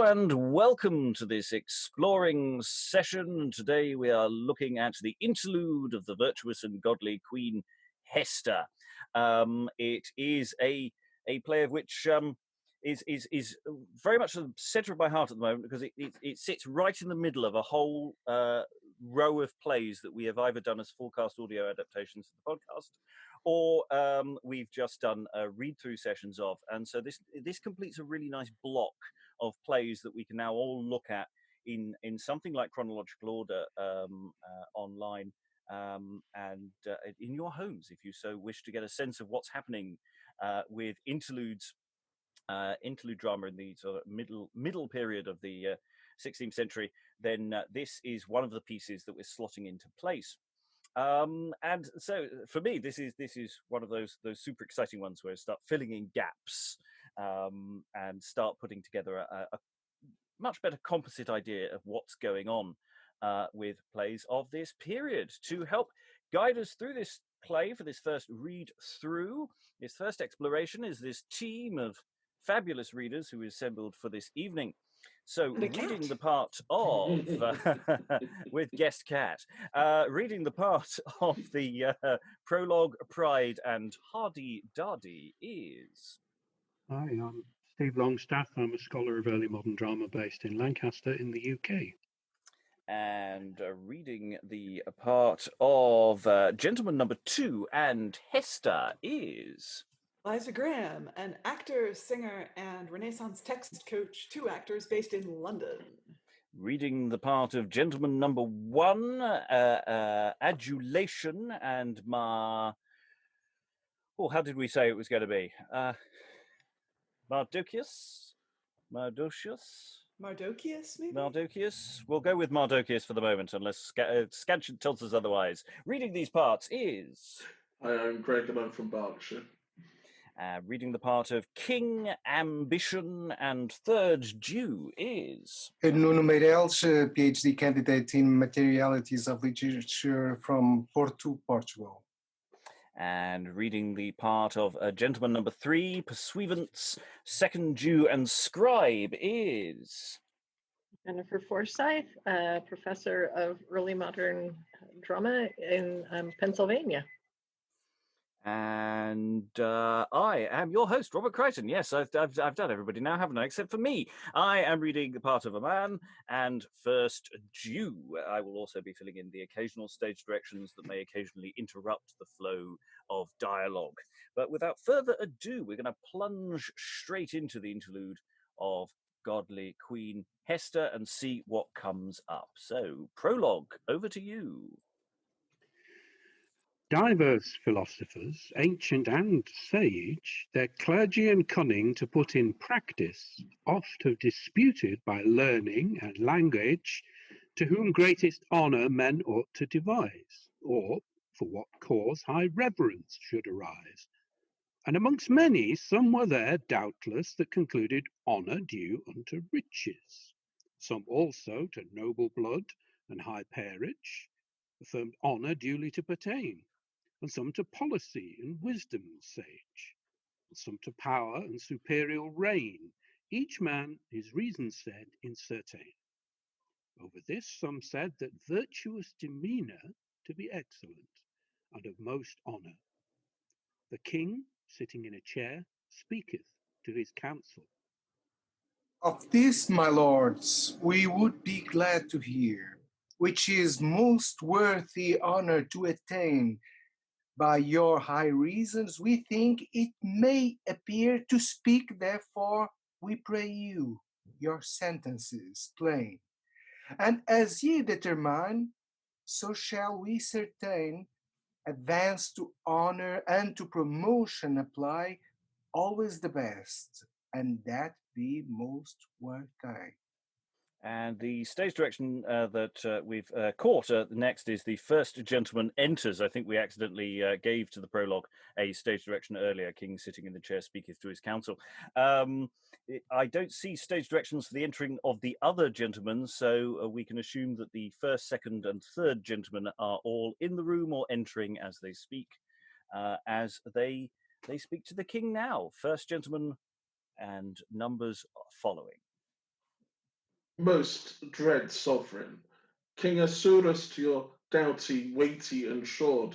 and welcome to this exploring session. Today we are looking at the interlude of the virtuous and godly Queen Hester. It is a play of which is very much the centre of my heart at the moment, because it sits right in the middle of a whole row of plays that we have either done as full cast audio adaptations of the podcast, or we've just done read-through sessions of. And so this completes a really nice block of plays that we can now all look at in something like chronological order online, and in your homes, if you so wish to get a sense of what's happening with interlude drama in the sort of middle period of the 16th century. Then this is one of the pieces that we're slotting into place. And so for me, this is one of those super exciting ones where I start filling in gaps and start putting together a much better composite idea of what's going on with plays of this period. To help guide us through this play for this first read through, this first exploration, is this team of fabulous readers who assembled for this evening. So reading the part of with guest cat, reading the part of the Prologue, Pride and Hardydardy is... Hi, I'm Steve Longstaff. I'm a scholar of early modern drama based in Lancaster in the UK. And reading the part of Gentleman Number 2 and Hester is... Liza Graham, an actor, singer, and Renaissance text coach, 2 actors based in London. Reading the part of Gentleman Number 1, Adulation, and how did we say it was going to be? Mardocheus, maybe? Mardocheus. We'll go with Mardocheus for the moment, unless Scansion tells us otherwise. Reading these parts is... Hi, I'm Greg Aman from Berkshire. Reading the part of King, Ambition, and Third Jew is... Nuno Meireles, PhD candidate in Materialities of Literature from Porto, Portugal. And reading the part of Gentleman Number 3, Pursuivant, Second Jew, and Scribe is... Jennifer Forsyth, professor of early modern drama in Pennsylvania. And I am your host, Robert Crighton. Yes, I've done everybody now, haven't I? Except for me. I am reading the part of Aman and First Jew. I will also be filling in the occasional stage directions that may occasionally interrupt the flow of dialogue. But without further ado, we're going to plunge straight into the interlude of Godly Queen Hester and see what comes up. So, Prologue, over to you. Diverse philosophers, ancient and sage, their clergy and cunning to put in practice, oft have disputed by learning and language, to whom greatest honour men ought to devise, or for what cause high reverence should arise. And amongst many some were there, doubtless, that concluded honour due unto riches. Some also to noble blood and high peerage, affirmed honour duly to pertain, and some to policy and wisdom's sage, and some to power and superior reign, each man his reason said in certain. Over this some said that virtuous demeanour to be excellent, and of most honour. The king, sitting in a chair, speaketh to his council. Of this, my lords, we would be glad to hear, which is most worthy honour to attain. By your high reasons, we think it may appear to speak, therefore we pray you, your sentences plain. And as ye determine, so shall we certain, advance to honour and to promotion apply, always the best, and that be most worthy. And the stage direction that we've caught next is the first gentleman enters. I think we accidentally gave to the prologue a stage direction earlier. King sitting in the chair speaketh to his council. I don't see stage directions for the entering of the other gentlemen, so we can assume that the first, second, and third gentlemen are all in the room or entering as they speak, as they speak to the king now. First gentleman and numbers following. Most dread sovereign, King Asurus to your doughty, weighty, and short,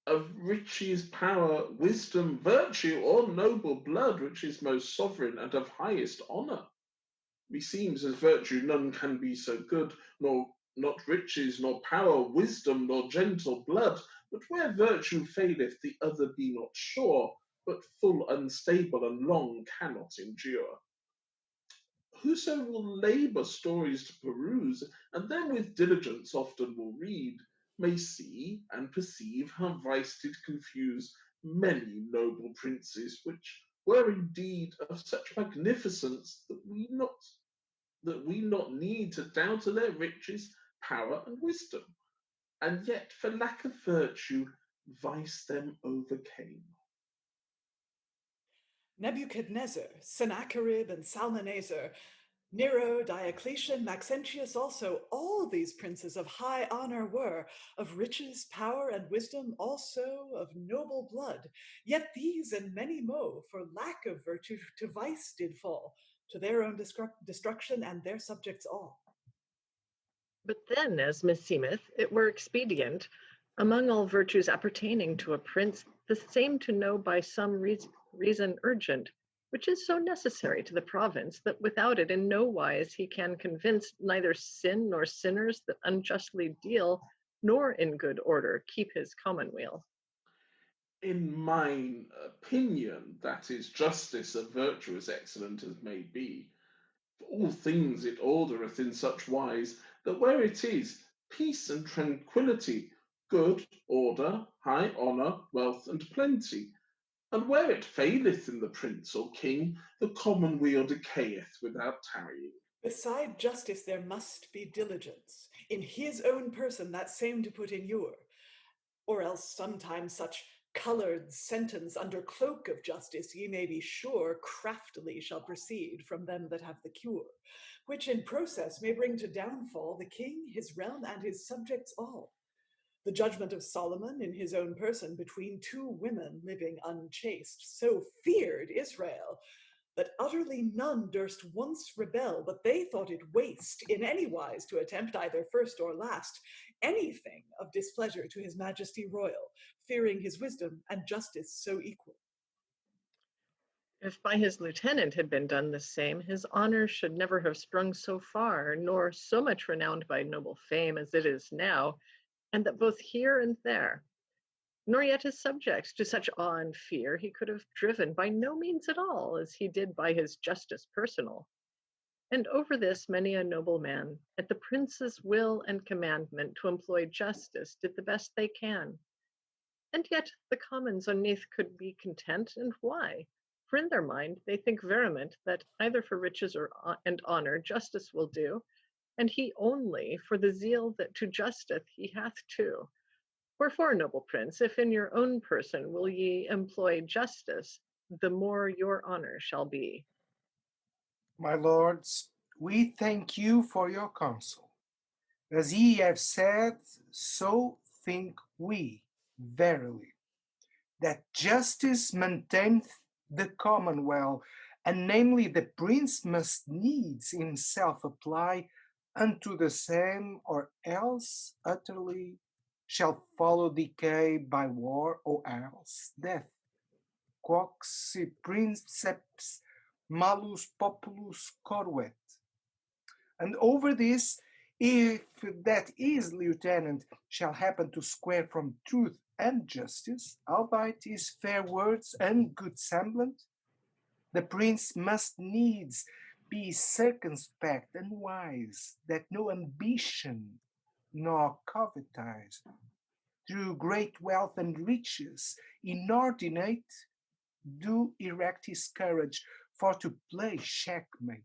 of riches, power, wisdom, virtue, or noble blood, which is most sovereign and of highest honour. Meseems as virtue none can be so good, nor not riches, nor power, wisdom, nor gentle blood, but where virtue faileth, the other be not sure, but full unstable and long cannot endure. Whoso will labour stories to peruse, and then with diligence often will read, may see and perceive how vice did confuse many noble princes, which were indeed of such magnificence that we not need to doubt of their riches, power, and wisdom, and yet for lack of virtue vice them overcame. Nebuchadnezzar, Sennacherib, and Salmanasar, Nero, Diocletian, Maxentius also, all these princes of high honor were, of riches, power, and wisdom, also of noble blood. Yet these and many mo, for lack of virtue, to vice did fall, to their own destruction and their subjects all. But then, as meseemeth, it were expedient, among all virtues appertaining to a prince, the same to know by some reason urgent, which is so necessary to the province, that without it in no wise he can convince neither sin nor sinners that unjustly deal, nor in good order keep his commonweal. In mine opinion, that is justice of virtue as excellent as may be. For all things it ordereth in such wise, that where it is, peace and tranquillity, good order, high honour, wealth, and plenty. And where it faileth in the prince or king, the commonweal decayeth without tarrying. Beside justice there must be diligence, in his own person that same to put in your, or else sometimes such coloured sentence under cloak of justice, ye may be sure, craftily shall proceed from them that have the cure, which in process may bring to downfall the king, his realm, and his subjects all. The judgment of Solomon in his own person between two women living unchaste, so feared Israel, that utterly none durst once rebel, but they thought it waste in any wise to attempt either first or last anything of displeasure to his majesty royal, fearing his wisdom and justice so equal. If by his lieutenant had been done the same, his honour should never have sprung so far, nor so much renowned by noble fame as it is now, and that both here and there. Nor yet his subjects to such awe and fear he could have driven by no means at all, as he did by his justice personal. And over this many a noble man, at the prince's will and commandment to employ justice, did the best they can. And yet the commons underneath could be content, and why? For in their mind they think veriment that either for riches and honour justice will do, and he only for the zeal that to justice he hath too. Wherefore, noble prince, if in your own person will ye employ justice, the more your honour shall be. My lords, we thank you for your counsel. As ye have said, so think we, verily, that justice maintaineth the commonweal, and namely the prince must needs himself apply unto the same, or else utterly shall follow decay by war, or else death. Quoque si princeps malus populus corruet. And over this, if that his lieutenant shall happen to square from truth and justice, albeit his fair words and good semblant, the prince must needs be circumspect and wise, that no ambition nor covetise, through great wealth and riches, inordinate, do erect his courage for to play checkmate.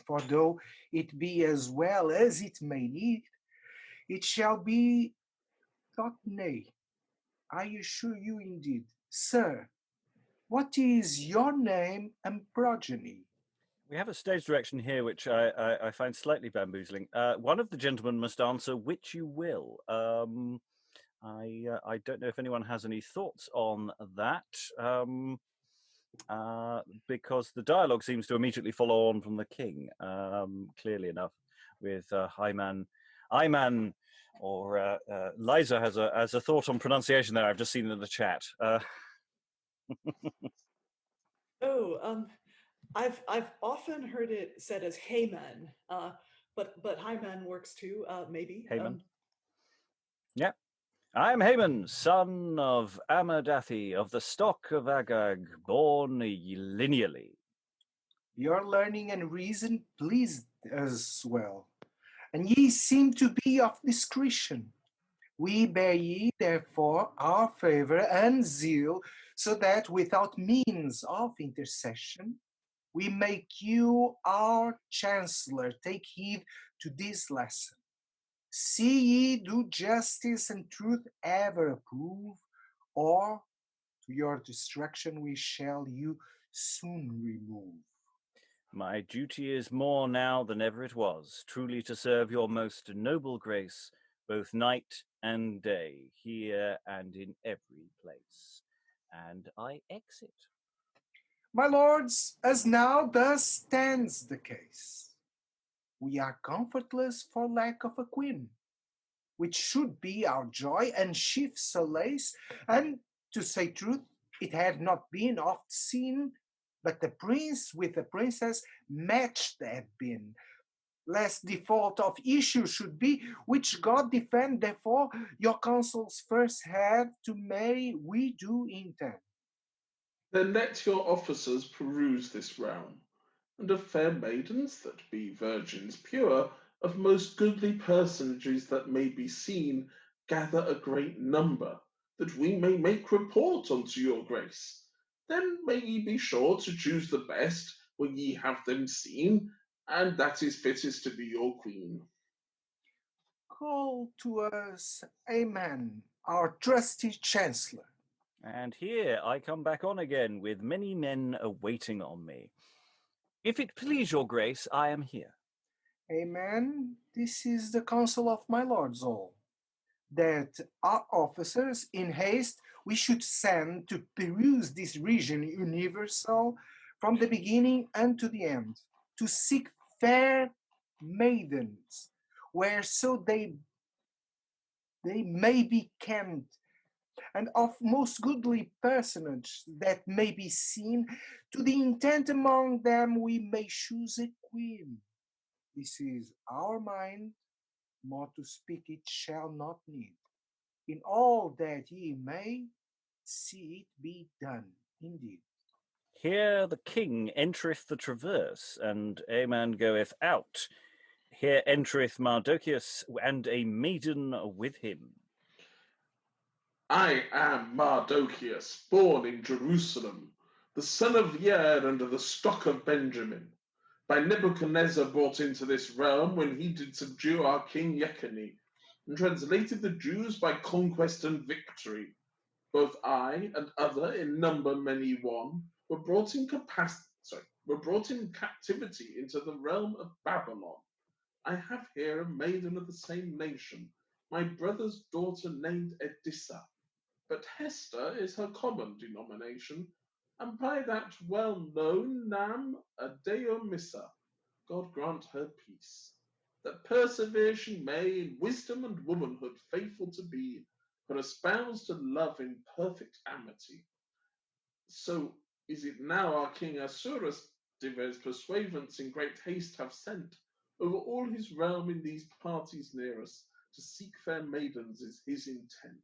For though it be as well as it may need, it shall be thought nay. I assure you indeed. Sir, what is your name and progeny? We have a stage direction here, which I find slightly bamboozling. One of the gentlemen must answer which you will. I don't know if anyone has any thoughts on that. Because the dialogue seems to immediately follow on from the king, clearly enough, with Hyman, Iman, or Liza has a thought on pronunciation there. I've just seen in the chat. I've often heard it said as Heyman, but Hyman works too, maybe. Haman. Yeah. I am Haman, son of Amadathi, of the stock of Agag, born lineally. Your learning and reason pleased us well, and ye seem to be of discretion. We bear ye, therefore, our favor and zeal, so that without means of intercession, we make you our chancellor. Take heed to this lesson. See ye do justice and truth ever approve, or to your destruction we shall you soon remove. My duty is more now than ever it was, truly to serve your most noble grace, both night and day, here and in every place. And I exit. My lords, as now thus stands the case, we are comfortless for lack of a queen, which should be our joy and chief solace, and, to say truth, it had not been oft seen, but the prince with the princess matched had been, lest default of issue should be, which God defend, therefore your counsels first have to marry we do intend. Then let your officers peruse this realm, and of fair maidens that be virgins pure, of most goodly personages that may be seen, gather a great number, that we may make report unto your grace. Then may ye be sure to choose the best when ye have them seen, and that is fittest to be your queen. Call to us Aman, our trusty chancellor. And here I come back on again, with many men awaiting on me. If it please your grace, I am here. Amen. This is the counsel of my lords all, that our officers in haste we should send to peruse this region universal from the beginning unto the end, to seek fair maidens, where so they may be camped, and of most goodly personage that may be seen, to the intent among them we may choose a queen. This is our mind, more to speak it shall not need. In all that ye may see it be done, indeed. Here the king entereth the traverse, and Aman goeth out. Here entereth Mardocheus, and a maiden with him. I am Mardocheus, born in Jerusalem, the son of Yer under the stock of Benjamin, by Nebuchadnezzar brought into this realm when he did subdue our king Yecheni, and translated the Jews by conquest and victory. Both I and other, in number many one, were brought in captivity into the realm of Babylon. I have here a maiden of the same nation, my brother's daughter named Edissa, but Hester is her common denomination, and by that well-known Nam Adeomissa, God grant her peace, that persevere she may in wisdom and womanhood faithful to be, but espoused to love in perfect amity. So is it now our king Assuerus divers pursuivants in great haste have sent over all his realm in these parties near us, to seek fair maidens is his intent.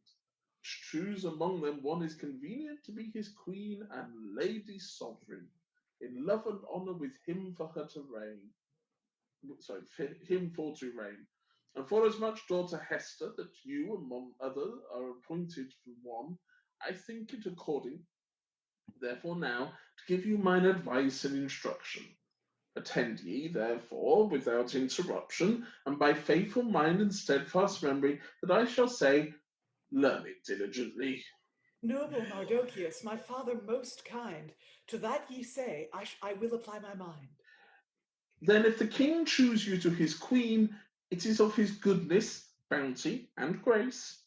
Choose among them one is convenient to be his queen and lady sovereign, in love and honor with him for her to reign. Him for to reign. And for as much daughter Hester that you, among other, are appointed for one, I think it according, therefore now, to give you mine advice and instruction. Attend ye, therefore, without interruption, and by faithful mind and steadfast memory, that I shall say, learn it diligently. Noble Mardocheus, my father most kind, to that ye say, I will apply my mind. Then if the king choose you to his queen, it is of his goodness, bounty, and grace,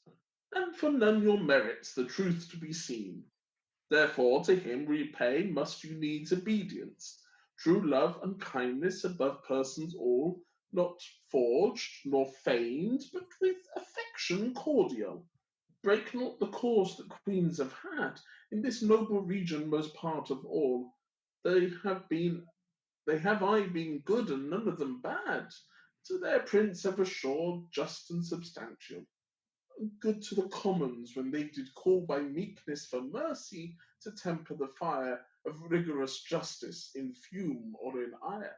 and for none your merits the truth to be seen. Therefore to him repay must you needs obedience, true love and kindness above persons all, not forged nor feigned, but with affection cordial. Break not the course that queens have had, in this noble region most part of all. They have I been good and none of them bad, to their prince ever sure, just and substantial. Good to the commons when they did call by meekness for mercy to temper the fire of rigorous justice in fume or in ire.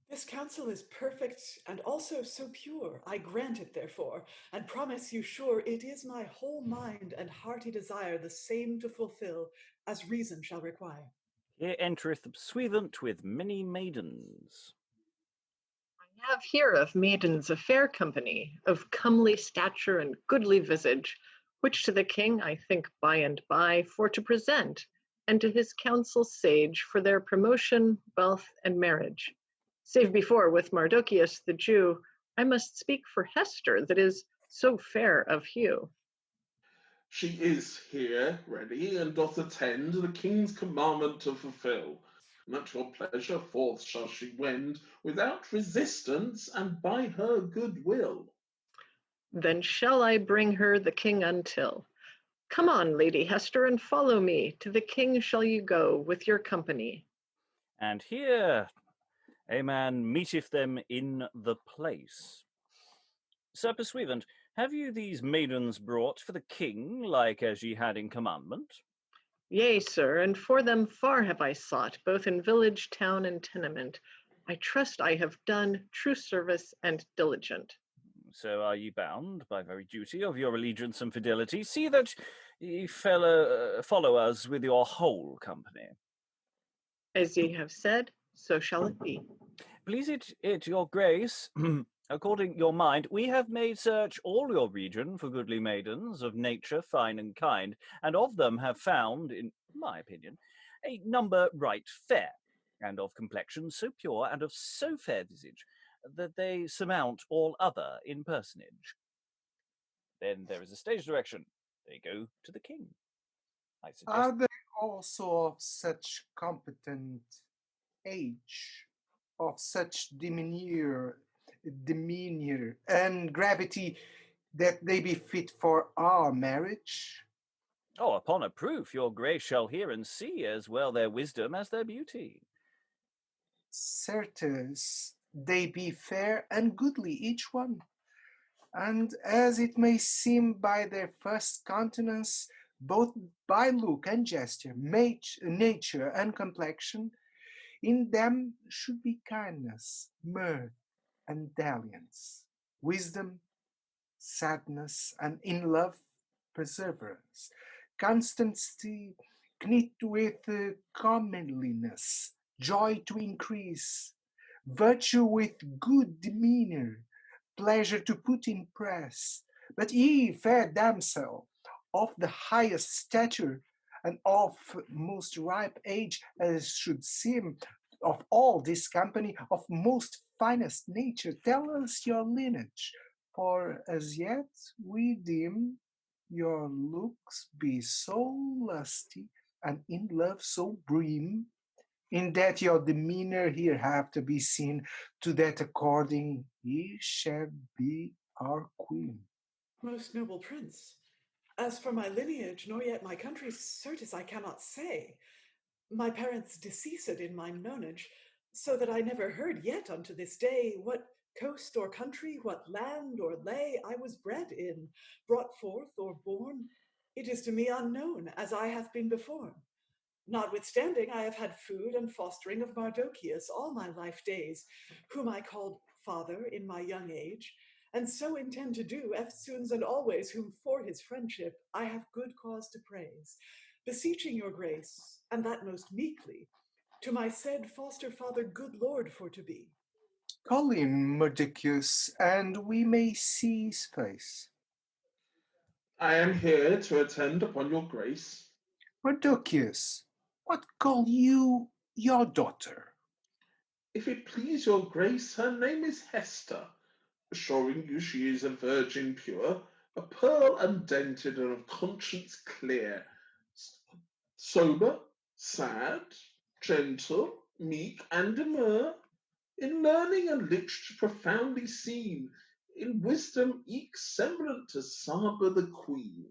This counsel is perfect and also so pure. I grant it therefore, and promise you sure it is my whole mind and hearty desire the same to fulfill as reason shall require. Here entereth the Pursuivant with many maidens. I have here of maidens a fair company, of comely stature and goodly visage, which to the king I think by and by for to present, and to his council sage for their promotion, wealth, and marriage. Save before with Mardocheus the Jew, I must speak for Hester that is so fair of hue. She is here ready, and doth attend the king's commandment to fulfill. And at your pleasure forth shall she wend, without resistance, and by her good will. Then shall I bring her the king until. Come on, Lady Hester, and follow me. To the king shall you go with your company. And here Aman meeteth them in the place. Sir Pursuivant, have you these maidens brought for the king, like as ye had in commandment? Yea, sir, and for them far have I sought, both in village, town, and tenement. I trust I have done true service and diligent. So are ye bound, by very duty of your allegiance and fidelity, see that ye follow us with your whole company. As ye have said, so shall it be. Please it your grace, according your mind, we have made search all your region for goodly maidens of nature fine and kind, and of them have found, in my opinion, a number right fair, and of complexion so pure and of so fair visage, that they surmount all other in personage. Then there is a stage direction. They go to the king. I suggest. Are they also of such competent age, of such demeanor and gravity that they be fit for our marriage? Oh, upon a proof, your grace shall hear and see as well their wisdom as their beauty. Certes, they be fair and goodly each one, and as it may seem by their first countenance, both by look and gesture, nature and complexion, in them should be kindness, mirth, and dalliance, wisdom, sadness, and in love, perseverance, constancy knit with comeliness, joy to increase, virtue with good demeanor, pleasure to put in press. But ye, fair damsel, of the highest stature and of most ripe age, as should seem, of all this company, of most finest nature, tell us your lineage, for as yet we deem your looks be so lusty and in love so brim, in that your demeanor here have to be seen, to that according ye shall be our queen. Most noble prince, as for my lineage, nor yet my country, certes I cannot say. My parents deceased in my nonage, so that I never heard yet unto this day what coast or country, what land or lay I was bred in, brought forth or born. It is to me unknown, as I have been before. Notwithstanding, I have had food and fostering of Mardocheus all my life days, whom I called father in my young age, and so intend to do eftsoons and always, whom for his friendship I have good cause to praise, beseeching your grace, and that most meekly, to my said foster father good lord for to be. Call in Mardocheus, and we may see his face. I am here to attend upon your grace. Mardocheus, what call you your daughter? If it please your grace, her name is Hester, assuring you she is a virgin pure, a pearl undented and of conscience clear, sober, sad, gentle, meek, and demure, in learning and literature profoundly seen, in wisdom eke semblant to Saba the Queen,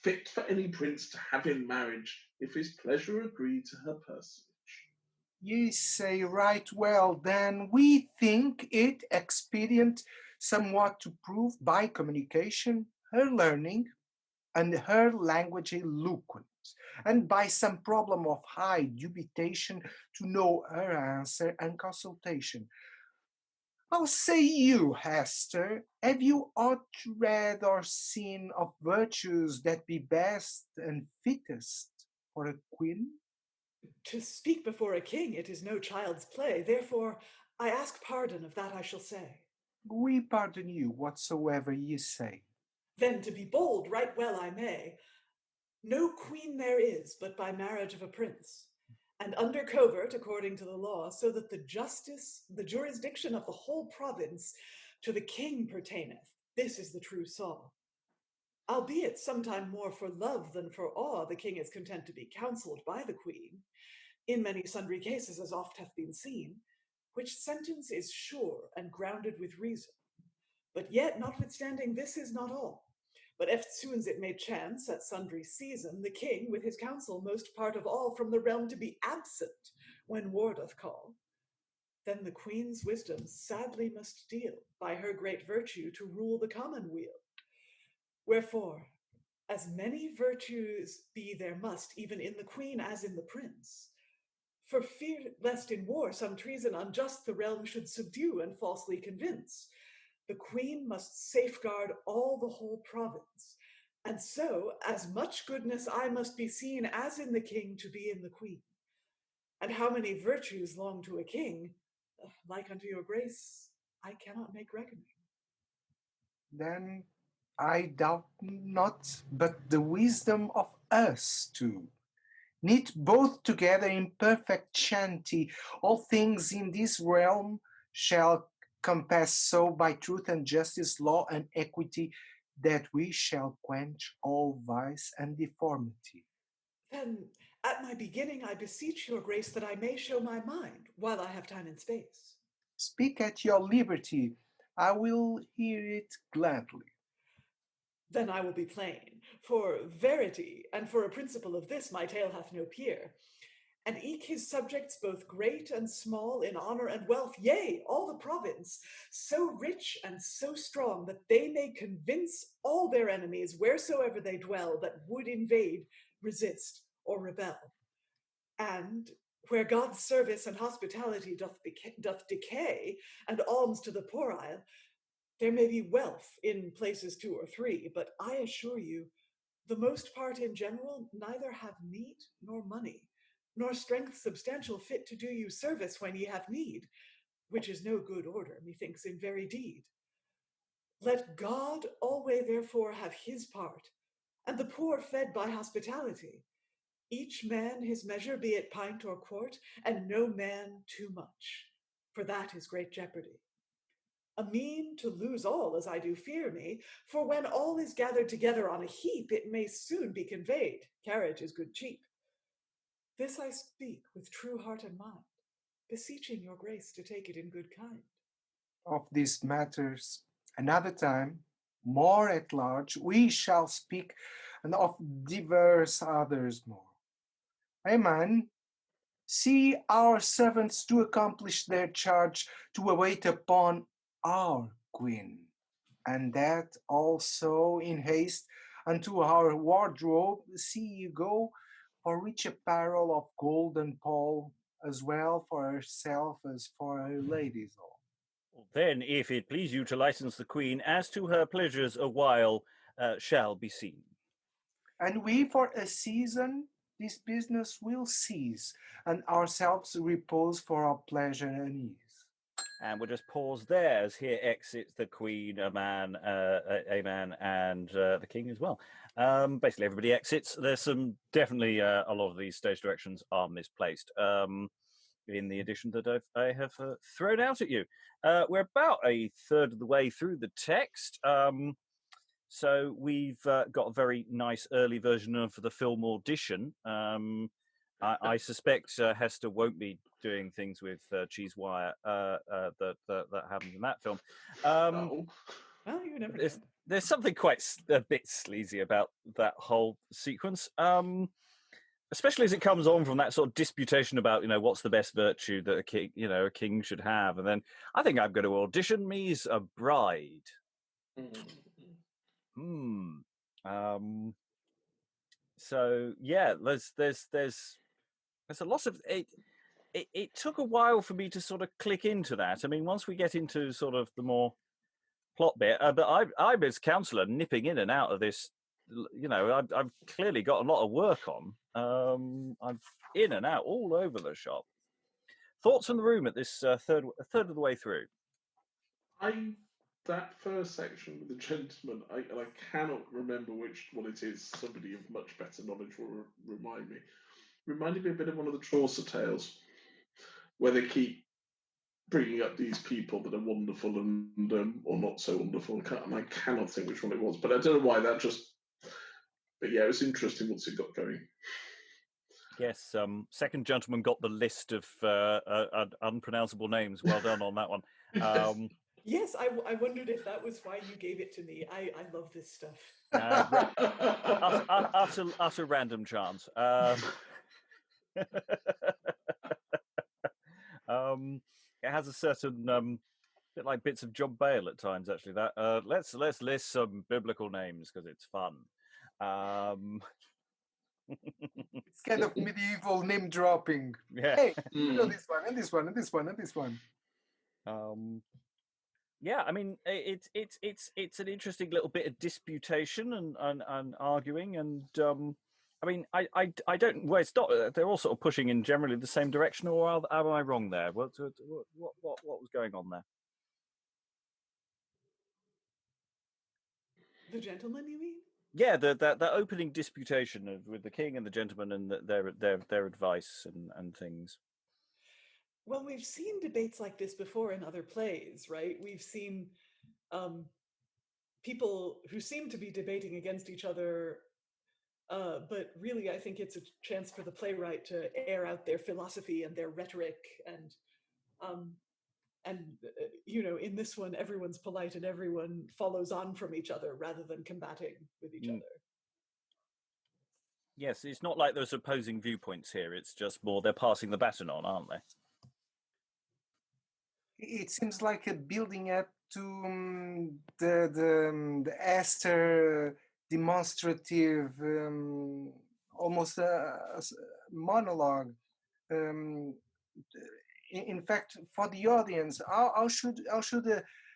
fit for any prince to have in marriage, if his pleasure agree to her personage. Ye say right well, then we think it expedient somewhat to prove by communication her learning and her language eloquence, and by some problem of high dubitation to know her answer and consultation. How say you, Hester? Have you aught read or seen of virtues that be best and fittest for a queen? To speak before a king, it is no child's play. Therefore, I ask pardon of that I shall say. We pardon you whatsoever ye say. Then to be bold, right well I may. No queen there is but by marriage of a prince, and under covert according to the law, so that the jurisdiction of the whole province to the king pertaineth. This is the true saw. Albeit sometime more for love than for awe, the king is content to be counselled by the queen, in many sundry cases as oft hath been seen, which sentence is sure and grounded with reason. But yet, notwithstanding, this is not all. But eftsoons it may chance, at sundry season, the king with his counsel most part of all from the realm to be absent when war doth call. Then the queen's wisdom sadly must deal, by her great virtue, to rule the commonweal. Wherefore, as many virtues be there must, even in the queen as in the prince, for fear lest in war some treason unjust the realm should subdue and falsely convince, the queen must safeguard all the whole province. And so, as much goodness I must be seen as in the king to be in the queen. And how many virtues long to a king, like unto your grace, I cannot make reckoning. Then I doubt not but the wisdom of us two. Knit both together in perfect chanty, all things in this realm shall compass so by truth and justice, law and equity, that we shall quench all vice and deformity. Then, at my beginning, I beseech your grace that I may show my mind, while I have time and space. Speak at your liberty, I will hear it gladly. Then I will be plain, for verity, and for a principle of this my tale hath no peer. And eke his subjects both great and small in honor and wealth, yea, all the province, so rich and so strong that they may convince all their enemies wheresoever they dwell that would invade, resist, or rebel. And where God's service and hospitality doth decay, and alms to the poor isle, there may be wealth in places 2 or 3, but I assure you, the most part in general neither have meat nor money, nor strength substantial fit to do you service when ye have need, which is no good order, methinks, in very deed. Let God alway therefore have his part, and the poor fed by hospitality, each man his measure, be it pint or quart, and no man too much, for that is great jeopardy. A mean to lose all, as I do fear me, for when all is gathered together on a heap, it may soon be conveyed. Carriage is good cheap. This I speak with true heart and mind, beseeching your grace to take it in good kind. Of these matters another time, more at large, we shall speak, and of divers others more. Aman, see our servants to accomplish their charge to await upon our queen, and that also in haste unto our wardrobe see you go, for rich apparel of gold and pall, as well for herself as for her ladies all. Then, if it please you to license the queen, as to her pleasures a while shall be seen. And we for a season this business will cease, and ourselves repose for our pleasure and ease. And we'll just pause there as here exits the queen, Aman, and the king as well. Basically, everybody exits. There's some definitely a lot of these stage directions are misplaced. In the edition that I have thrown out at you. We're about a third of the way through the text. So we've got a very nice early version of the film audition. I suspect Hester won't be doing things with cheese wire that happens in that film. No. Well, you never know. There's something quite a bit sleazy about that whole sequence, especially as it comes on from that sort of disputation about, what's the best virtue that a king should have, and then I think I'm going to audition me's a bride. So yeah, there's a lot of it. It took a while for me to sort of click into that. I mean, once we get into sort of the more plot bit, but I'm as counsellor nipping in and out of this. I've clearly got a lot of work on. I'm in and out all over the shop. Thoughts from the room at this third of the way through? That first section with the gentleman, I cannot remember which one it is. Somebody of much better knowledge will remind me. Reminded me a bit of one of the Chaucer tales, where they keep bringing up these people that are wonderful and or not so wonderful, and I cannot think which one it was. But I don't know why that just. But yeah, it was interesting once it got going. Yes, second gentleman got the list of unpronounceable names. Well done on that one. Yes, I wondered if that was why you gave it to me. I love this stuff. Utter random chance. It has a certain bit like bits of John Bale at times. Actually, that let's list some biblical names because it's fun. It's kind of medieval name dropping. Yeah. Hey, this one and this one and this one and this one. Yeah, I mean, it's an interesting little bit of disputation and arguing, and I mean, I don't. Well, it's not. They're all sort of pushing in generally the same direction, or am I wrong there? What was going on there? The gentleman, you mean? Yeah, the opening disputation with the king and the gentleman and their advice and things. Well, we've seen debates like this before in other plays, right? We've seen people who seem to be debating against each other, but really I think it's a chance for the playwright to air out their philosophy and their rhetoric, and in this one, everyone's polite and everyone follows on from each other rather than combating with each other. Yes, it's not like there's opposing viewpoints here. It's just more they're passing the baton on, aren't they? It seems like a building up to the Esther demonstrative, almost a monologue. In fact, for the audience, how should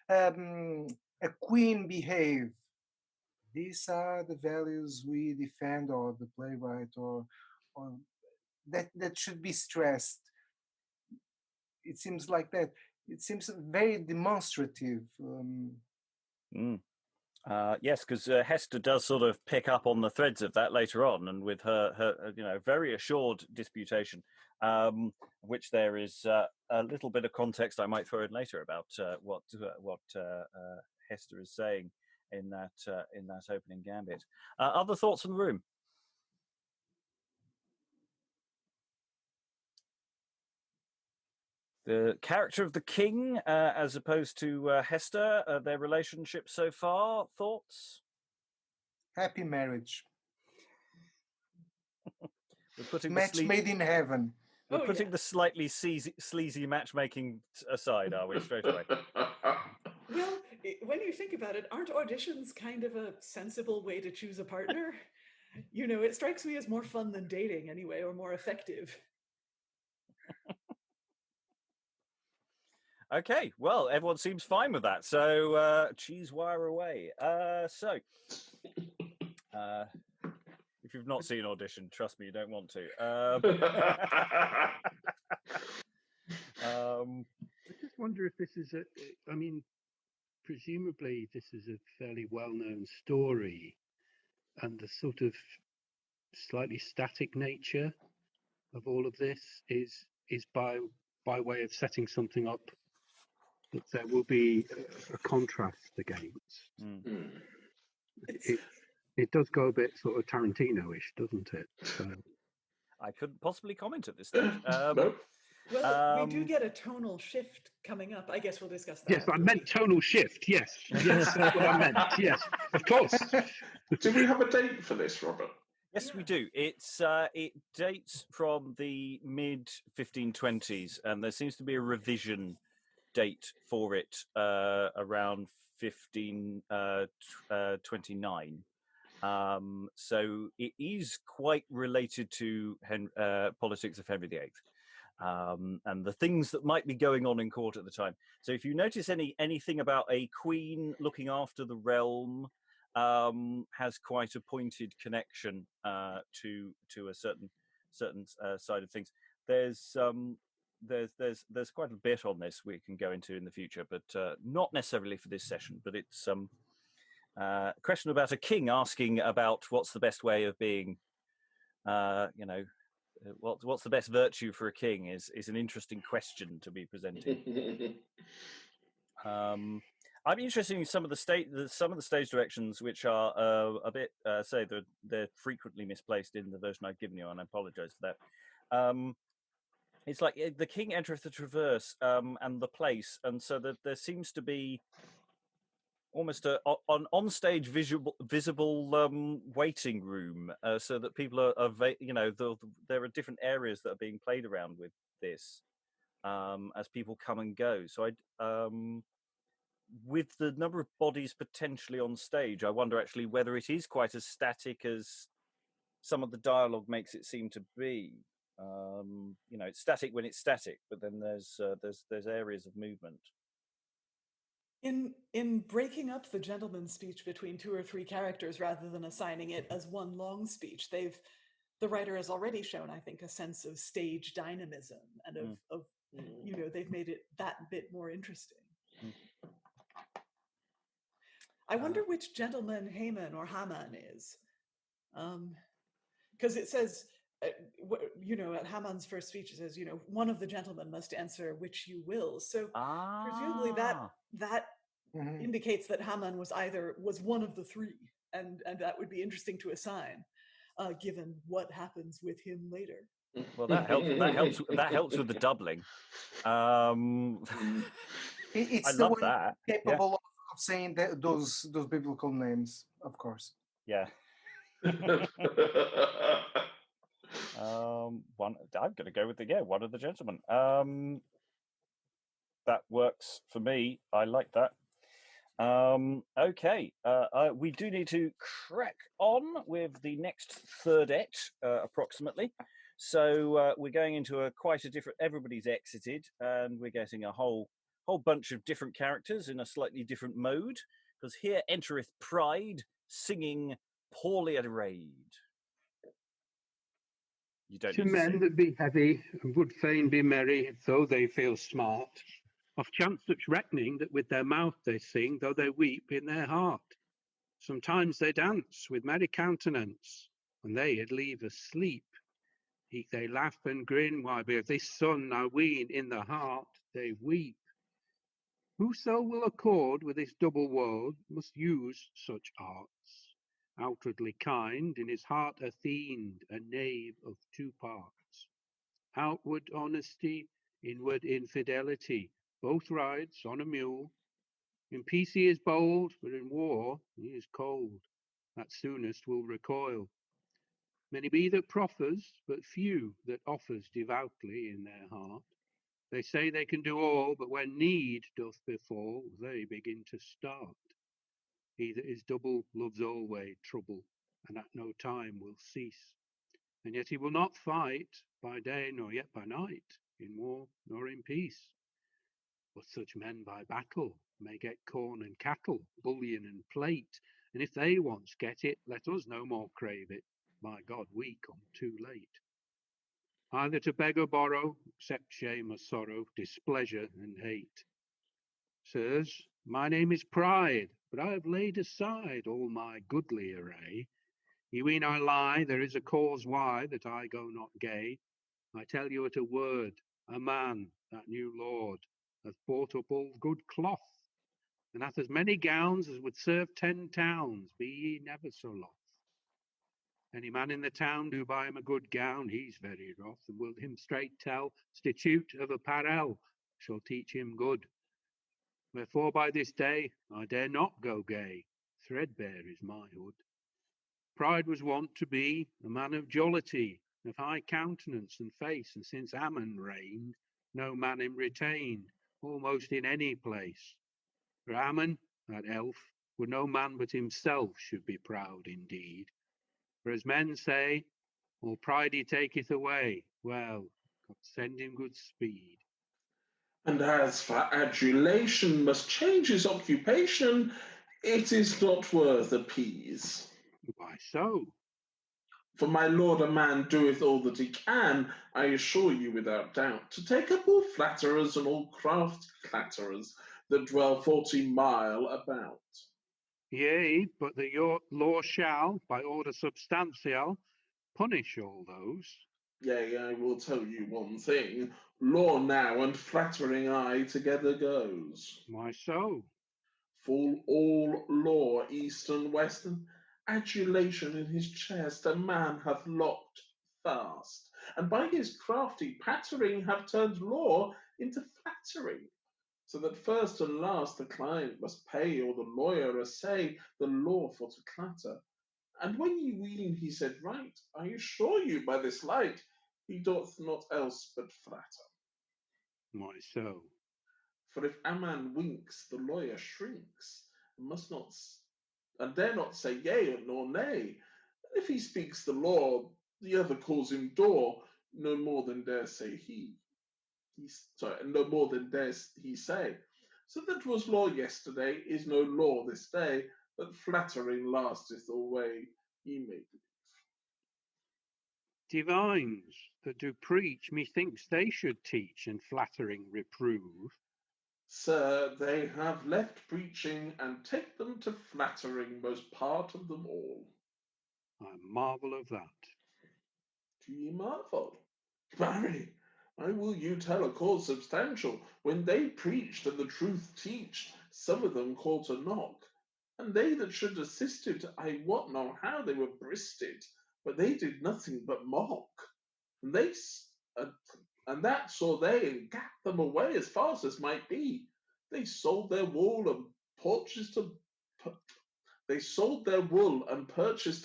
a queen behave? These are the values we defend, or the playwright, or that should be stressed. It seems like that. It seems very demonstrative. Yes, because Hester does sort of pick up on the threads of that later on, and with her very assured disputation, which there is a little bit of context I might throw in later about what Hester is saying in that opening gambit. Other thoughts from the room? The character of the king, as opposed to Hester, their relationship so far. Thoughts? Happy marriage. We're putting match made in heaven. We're putting the slightly sleazy matchmaking aside, are we? Straight away. Well, when you think about it, aren't auditions kind of a sensible way to choose a partner? It strikes me as more fun than dating anyway, or more effective. Okay, well, everyone seems fine with that, so cheese wire away. So, if you've not seen Audition, trust me, you don't want to. I just wonder if this is presumably this is a fairly well-known story, and the sort of slightly static nature of all of this is by way of setting something up that there will be a contrast against. It does go a bit sort of Tarantino-ish, doesn't it? So. I couldn't possibly comment at this stage. Nope. Well, we do get a tonal shift coming up. I guess we'll discuss that. Yes, I meant tonal shift. Yes, that's what I meant. Yes, of course. Do we have a date for this, Robert? Yes, we do. It dates from the mid 1520s, and there seems to be a revision date for it around 1529. So it is quite related to politics of Henry VIII. And the things that might be going on in court at the time. So if you notice anything about a queen looking after the realm, has quite a pointed connection to a certain side of things. There's quite a bit on this we can go into in the future, but not necessarily for this session. But it's a question about a king asking about what's the best way of being, what's the best virtue for a king is an interesting question to be presented. I'm interested in some of the stage directions, which are a bit they're frequently misplaced in the version I've given you, and I apologise for that. It's like the king entereth the traverse and the place, and so that there seems to be almost an on-stage visible waiting room, so that people are there are different areas that are being played around with this as people come and go. So with the number of bodies potentially on stage, I wonder actually whether it is quite as static as some of the dialogue makes it seem to be. It's static when it's static, but then there's areas of movement. In breaking up the gentleman's speech between 2 or 3 characters rather than assigning it as one long speech, the writer has already shown, I think, a sense of stage dynamism and they've made it that bit more interesting. I wonder which gentleman Haman or Haman is, because it says, at Haman's first speech, it says, one of the gentlemen must answer which you will. So presumably that indicates that Haman was one of the 3, and that would be interesting to assign, given what happens with him later. Well, that helps with the doubling. It's I the love one that. capable of saying those biblical names, of course. Yeah. I'm going to go with one of the gentlemen. That works for me. I like that. Okay. We do need to crack on with the next thirdette, approximately. So we're going into quite a different. Everybody's exited, and we're getting a whole bunch of different characters in a slightly different mode. Because here entereth Pride, singing poorly arrayed. You don't To men that be heavy and would fain be merry, though they feel smart, of chance such reckoning that with their mouth they sing, though they weep in their heart. Sometimes they dance with merry countenance, and they'd leave asleep. Eke they laugh and grin, why be of this son, I ween, in the heart they weep. Whoso will accord with this double world must use such arts. Outwardly kind, in his heart a fiend, a knave of 2 parts. Outward honesty, inward infidelity, both rides on a mule. In peace he is bold, but in war he is cold, that soonest will recoil. Many be that proffers, but few that offers devoutly in their heart. They say they can do all, but when need doth befall, they begin to start. He that is double loves always trouble, and at no time will cease. And yet he will not fight by day nor yet by night, in war nor in peace. But such men by battle may get corn and cattle, bullion and plate, and if they once get it, let us no more crave it. By God, we come too late. Either to beg or borrow, accept shame or sorrow, displeasure and hate. Sirs, my name is Pride, but I have laid aside all my goodly array. Ye ween I lie, there is a cause why that I go not gay. I tell you at a word, Aman, that new lord, hath bought up all good cloth, and hath as many gowns as would serve 10 towns, be ye never so loth. Any man in the town do buy him a good gown, he's very wroth, and will him straight tell, statute of apparel shall teach him good. Wherefore by this day I dare not go gay, threadbare is my hood. Pride was wont to be a man of jollity, of high countenance and face, and since Aman reigned, no man him retained, almost in any place. For Aman, that elf, would no man but himself should be proud indeed. For as men say, all pride he taketh away, well, God send him good speed. And as for adulation must change his occupation, it is not worth appease. Why so? For my lord a man doeth all that he can, I assure you without doubt, to take up all flatterers and all craft clatterers that dwell 40 mile about. Yea, but that your law shall, by order substantial, punish all those. Yea, I will tell you one thing, law now and flattering eye together goes. Why so? Full all law, east and western, adulation in his chest a man hath locked fast, and by his crafty pattering have turned law into flattery, so that first and last the client must pay, or the lawyer assay the law for to clatter. And when ye ween he said right, I assure you by this light, he doth not else but flatter. Why so? For if Aman winks, the lawyer shrinks, and must not and dare not say yea nor nay. And if he speaks the law, the other calls him door, no more than dare say no more than dare he say. So that was law yesterday, is no law this day, that flattering lasteth alway, ye may believe. Divines that do preach, methinks they should teach and flattering reprove. Sir, they have left preaching and take them to flattering, most part of them all. I marvel of that. Do ye marvel? Marry, I will you tell a cause substantial. When they preached and the truth teached, some of them called to knock. And they that should assisted, I wot not how they were bristed, but they did nothing but mock. And and that saw they and gat them away as fast as might be. They sold their wool and purchased a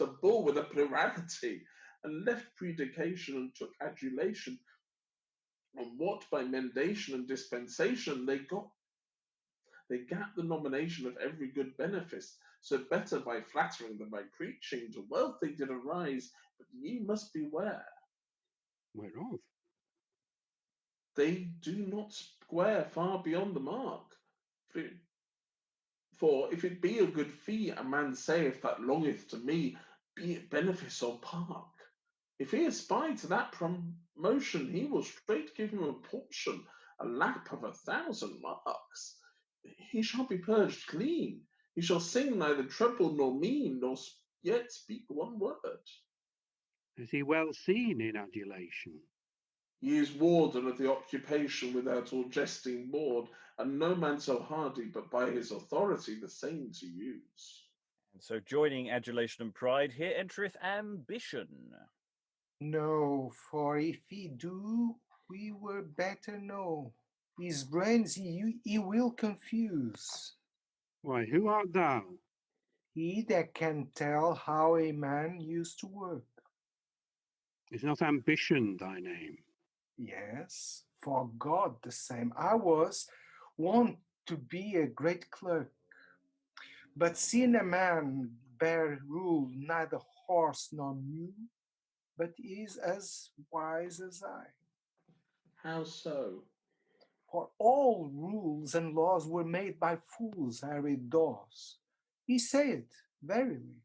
bull with a plurality, and left predication and took adulation. And what by mendation and dispensation they gat the nomination of every good benefice. So better by flattering than by preaching to wealth they did arise, but ye must beware. Whereof? They do not square far beyond the mark. For if it be a good fee, a man saith that longeth to me, be it benefice or park. If he aspire to that promotion, he will straight give him a portion, a lap of 1,000 marks. He shall be purged clean. He shall sing neither treble nor mean, nor yet speak one word. Is he well seen in adulation? He is warden of the occupation without all jesting bored, and no man so hardy but by his authority the same to use. And so joining adulation and pride, here entereth ambition. No, for if he do, we were better know. His brains he will confuse. Why, who art thou? He that can tell how a man used to work. Is not ambition thy name? Yes, for God the same. I was wont to be a great clerk, but seeing a man bear rule neither horse nor mule, but is as wise as I. How so? For all rules and laws were made by fools, Hardydardy. He said, verily,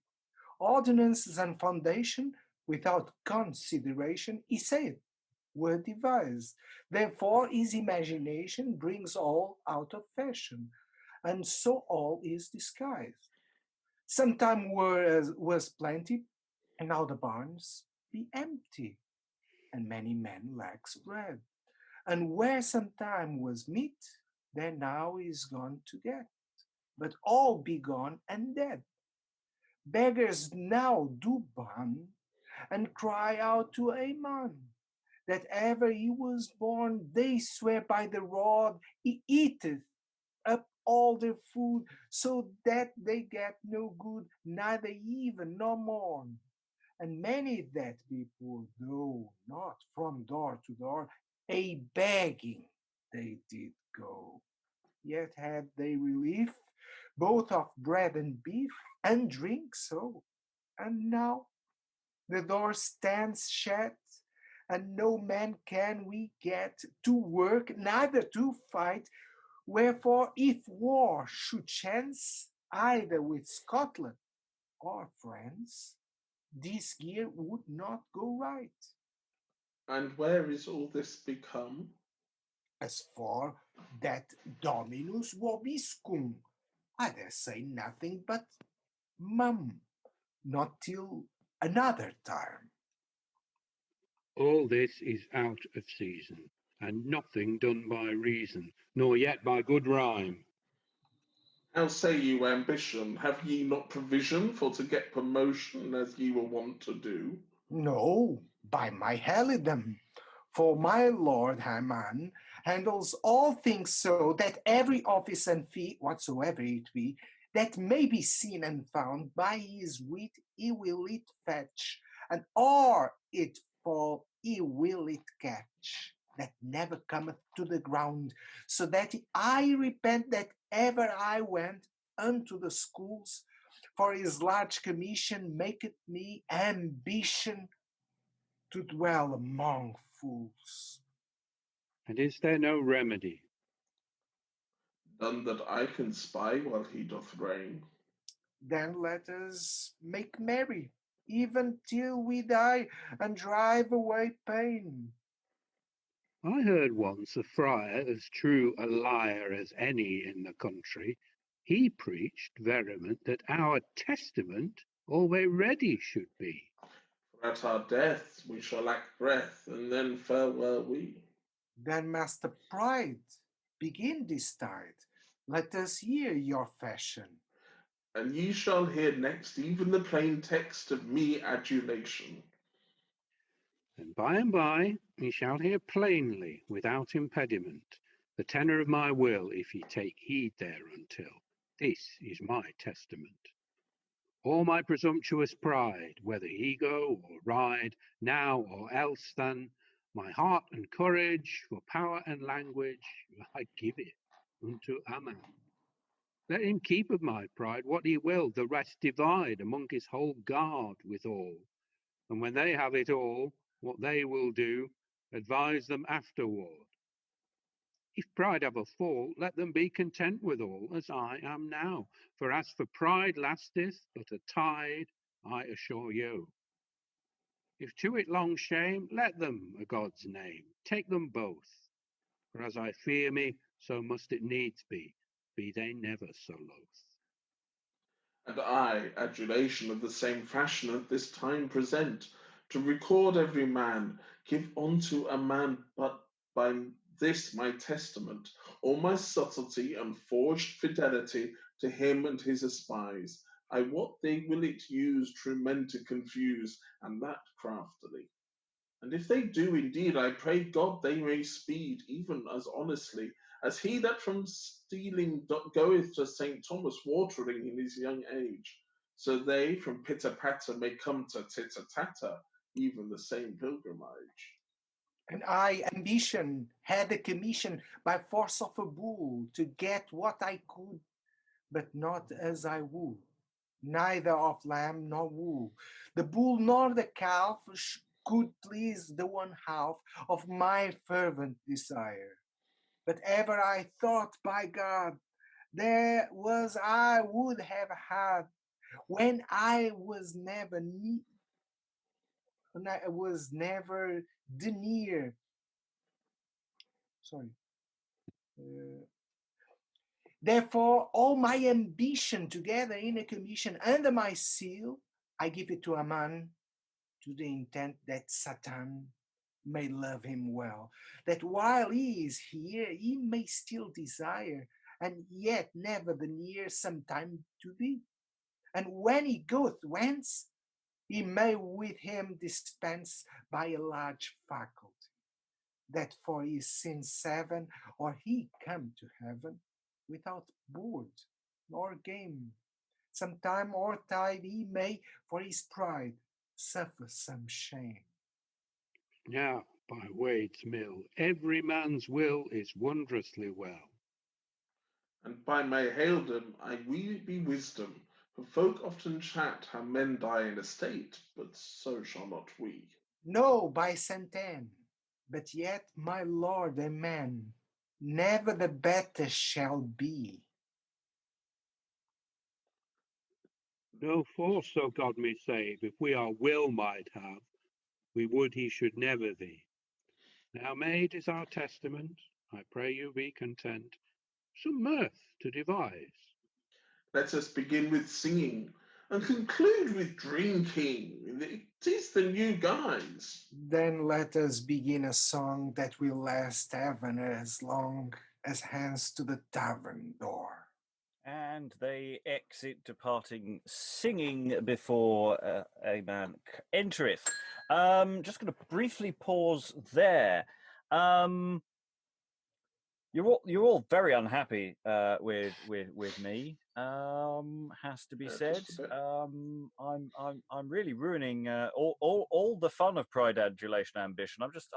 ordinances and foundation without consideration, he said, were devised. Therefore his imagination brings all out of fashion, and so all is disguised. Sometime was plenty, and now the barns be empty, and many men lacks bread. And where sometime was meat, there now is gone to get. but all be gone and dead. Beggars now do ban and cry out to Aman that ever he was born, they swear by the rod he eateth up all their food, so that they get no good, neither even nor morn. And many that be poor, though not from door to door, a begging they did go. Yet had they relief, both of bread and beef, and drink so. And now the door stands shut, and no man can we get to work, neither to fight. Wherefore, if war should chance, either with Scotland or France, this year would not go right. And where is all this become? As for that Dominus vobiscum, I dare say nothing but mum, not till another time. All this is out of season, and nothing done by reason, nor yet by good rhyme. How say you ambition? Have ye not provision for to get promotion as ye were wont to do? No, by my Helidum, for my lord Aman handles all things so that every office and fee, whatsoever it be, that may be seen and found by his wit, he will it fetch, and or it fall, he will it catch, that never cometh to the ground, so that I repent that ever I went unto the schools, for his large commission maketh me ambition to dwell among fools. And is there no remedy? None that I can spy while he doth reign. Then let us make merry, even till we die, and drive away pain. I heard once a friar, as true a liar as any in the country, he preached vehement that our testament always ready should be. For at our death we shall lack breath, and then farewell we. Then, Master Pride, begin this tide. Let us hear your fashion. And ye shall hear next even the plain text of me adulation. And by ye shall hear plainly, without impediment, the tenor of my will, if ye take heed thereuntil. This is my testament. All my presumptuous pride, whether he go or ride, now or else than, my heart and courage, for power and language, I give it unto Aman. Let him keep of my pride what he will, the rest divide among his whole guard withal. And when they have it all, what they will do, advise them afterward. If pride have a fall, let them be content withal, as I am now. For as for pride lasteth but a tide, I assure you. If to it long shame, let them, a God's name, take them both. For as I fear me, so must it needs be they never so loth. And I, adulation of the same fashion at this time present, to record every man, give unto a man but by this my testament, all my subtlety and forged fidelity to him and his espies. I wot they will it use true men to confuse, and that craftily. And if they do indeed, I pray God they may speed, even as honestly, as he that from stealing goeth to St. Thomas watering in his young age, so they from pitter-patter may come to titter-tatter, even the same pilgrimage. And I, ambition, had a commission by force of a bull to get what I could, but not as I would, neither of lamb nor wool. The bull nor the calf could please the one half of my fervent desire. But ever I thought, by God, there was I would have had when I was never near. Sorry. Therefore, all my ambition together in a commission under my seal, I give it to Aman, to the intent that Satan may love him well, that while he is here, he may still desire, and yet never the near sometime to be. And when he goeth whence, he may with him dispense by a large faculty, that for his sin 7, or he come to heaven without board nor game. Sometime or tide he may for his pride suffer some shame. Now, by Wade's mill, every man's will is wondrously well. And by my haildom I will be wisdom, for folk often chat how men die in estate, but so shall not we. No, by Saint Anne, but yet, my lord, amen, never the better shall be. No force, so God may save, if we our will might have, we would he should never thee. Now made is our testament, I pray you be content, some mirth to devise. Let us begin with singing, and conclude with drinking. It is the new guise. Then let us begin a song that will last even as long as hands to the tavern door. And they exit, departing, singing before Aman entereth. Just going to briefly pause there. You're all very unhappy with me. Has to be said. I'm really ruining all the fun of pride, adulation, ambition. I'm just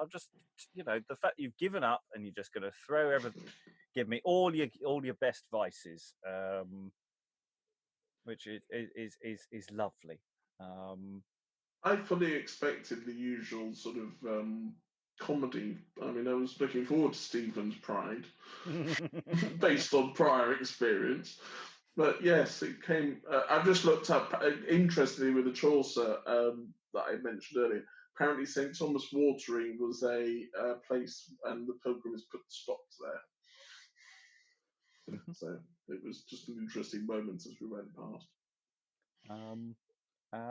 the fact you've given up and you're just going to throw everything. Give me all your best vices, which is lovely. I fully expected the usual sort of comedy. I mean, I was looking forward to Stephen's Pride, based on prior experience. But yes, it came. I've just looked up, interestingly, with the Chaucer that I mentioned earlier. Apparently, St. Thomas Watering was a place, and the pilgrims put stops there. So it was just an interesting moment as we went past.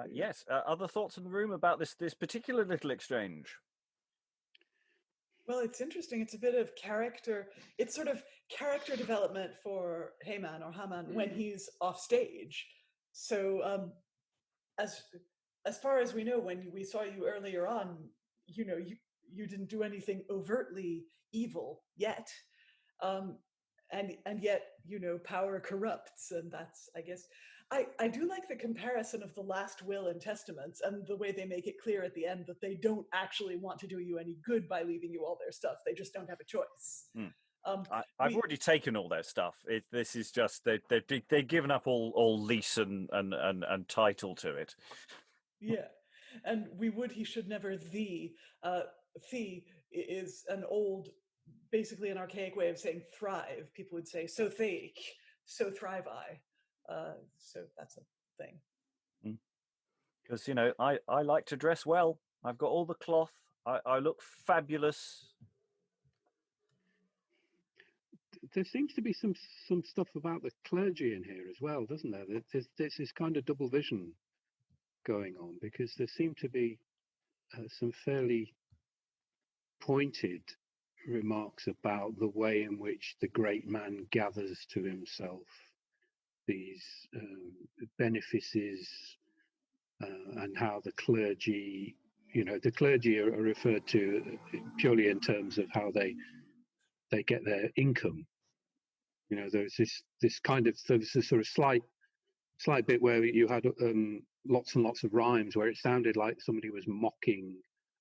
Yes. Other thoughts in the room about this particular little exchange? Well, it's interesting. It's a bit of character. It's sort of character development for Haman or Haman when he's off stage. So, as far as we know, when we saw you earlier on, you didn't do anything overtly evil yet. And yet, power corrupts, and that's, I guess, I do like the comparison of the last will and testaments and the way they make it clear at the end that they don't actually want to do you any good by leaving you all their stuff. They just don't have a choice. I've already taken all their stuff. This is just they've given up all lease and title to it. Yeah, and we would he should never thee. Thee is an old, basically an archaic way of saying thrive. People would say so thake, so thrive I. So that's a thing. Because I like to dress well. I've got all the cloth. I look fabulous. There seems to be some stuff about the clergy in here as well, doesn't there? There's this kind of double vision going on, because there seem to be some fairly pointed remarks about the way in which the great man gathers to himself these benefices, and how the clergy are referred to purely in terms of how they get their income. There's this kind of, so there's a sort of slight bit where you had lots and lots of rhymes where it sounded like somebody was mocking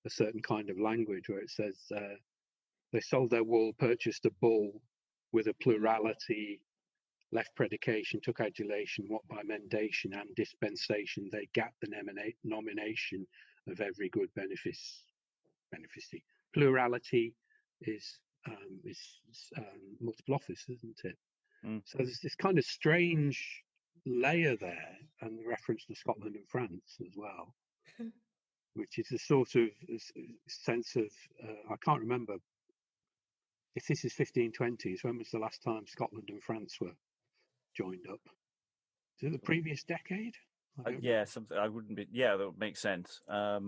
a certain kind of language, where it says they sold their wool, purchased a bull with a plurality, left predication, took adulation, what by mendation and dispensation they gat the nomination of every good benefice. Plurality is multiple office, isn't it? So there's this kind of strange layer there, and the reference to Scotland and France as well, which is a sort of sense of I can't remember if this is 1520s. When was the last time Scotland and France were joined up? Is it the previous decade? Something I wouldn't be. Yeah, that would make sense. I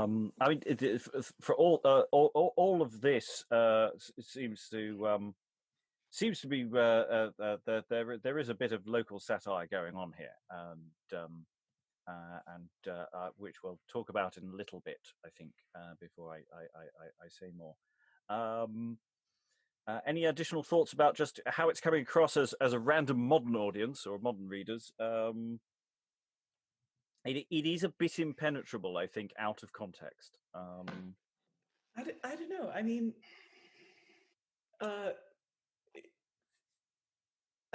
mean, for all of this, it seems to seems to be there is a bit of local satire going on here, and which we'll talk about in a little bit, I think, before I say more. Any additional thoughts about just how it's coming across as a random modern audience or modern readers? It is a bit impenetrable, I think, out of context. I don't know. I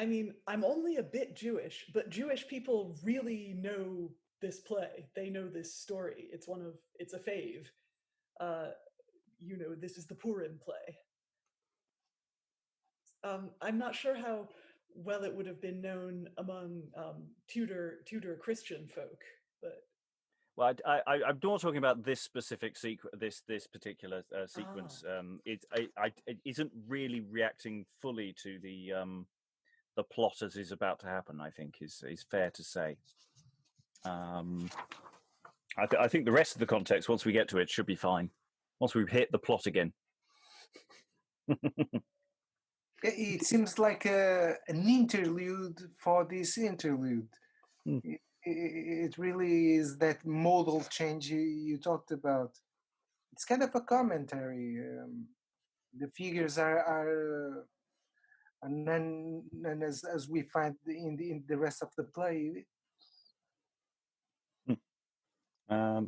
mean, I'm only a bit Jewish, but Jewish people really know this play. They know this story. It's a fave. This is the Purim play. I'm not sure how well it would have been known among Tudor Christian folk, but well, I'm not talking about this specific this particular sequence. It isn't really reacting fully to the plot as is about to happen. I think is fair to say. I think the rest of the context, once we get to it, should be fine. Once we've hit the plot again. It seems like an interlude for this interlude. It really is that modal change you talked about. It's kind of a commentary. The figures are and then as we find in the rest of the play.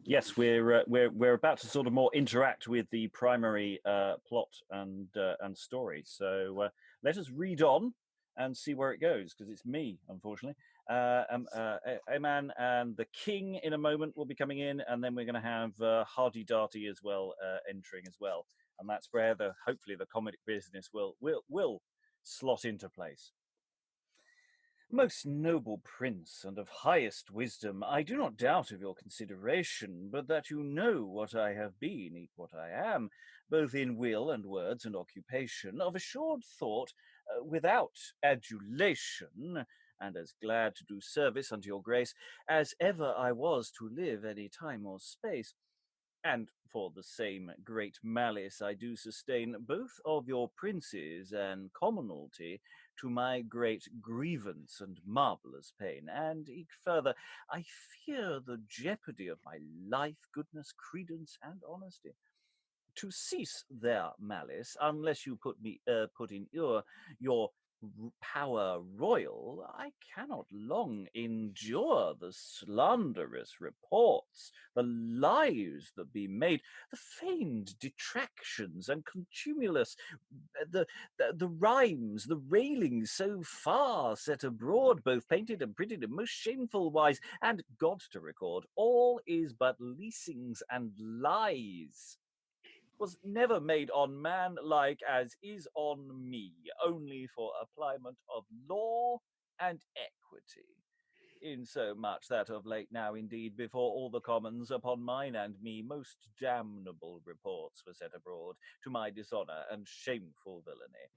Yes, we're about to sort of more interact with the primary plot and story. So let us read on and see where it goes, because it's me, unfortunately. Aman and the king in a moment will be coming in, and then we're going to have Hardydardy as well entering as well, and that's where hopefully the comic business will slot into place. Most noble prince, and of highest wisdom, I do not doubt of your consideration, but that you know what I have been, eke what I am, both in will and words and occupation, of assured thought, without adulation, and as glad to do service unto your grace as ever I was to live any time or space. And for the same great malice I do sustain both of your princes and commonalty to my great grievance and marvellous pain. And eke further, I fear the jeopardy of my life, goodness, credence, and honesty. To cease their malice, unless you put in your power royal, I cannot long endure the slanderous reports, the lies that be made, the feigned detractions and contumelious, the rhymes, the railings so far set abroad, both painted and printed in most shameful wise, and God to record, all is but leasings and lies. Was never made on man like as is on me, only for applyment of law and equity. In so much that of late now, indeed, before all the commons, upon mine and me most damnable reports were set abroad, to my dishonour and shameful villainy.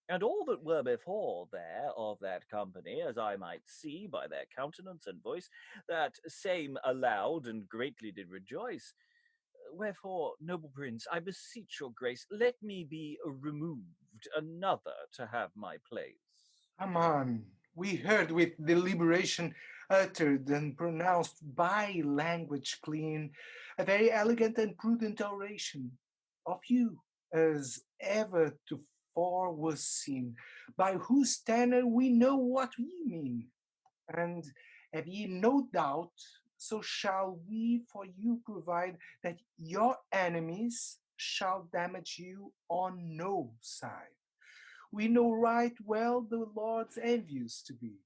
And all that were before there of that company, as I might see by their countenance and voice, that same aloud and greatly did rejoice. Wherefore, noble prince, I beseech your grace, let me be removed, another to have my place. Aman, we heard with deliberation uttered and pronounced by language clean, a very elegant and prudent oration of you, as ever tofore was seen, by whose tenor we know what we mean. And have ye no doubt, so shall we for you provide that your enemies shall damage you on no side. We know right well the Lord's envious to be,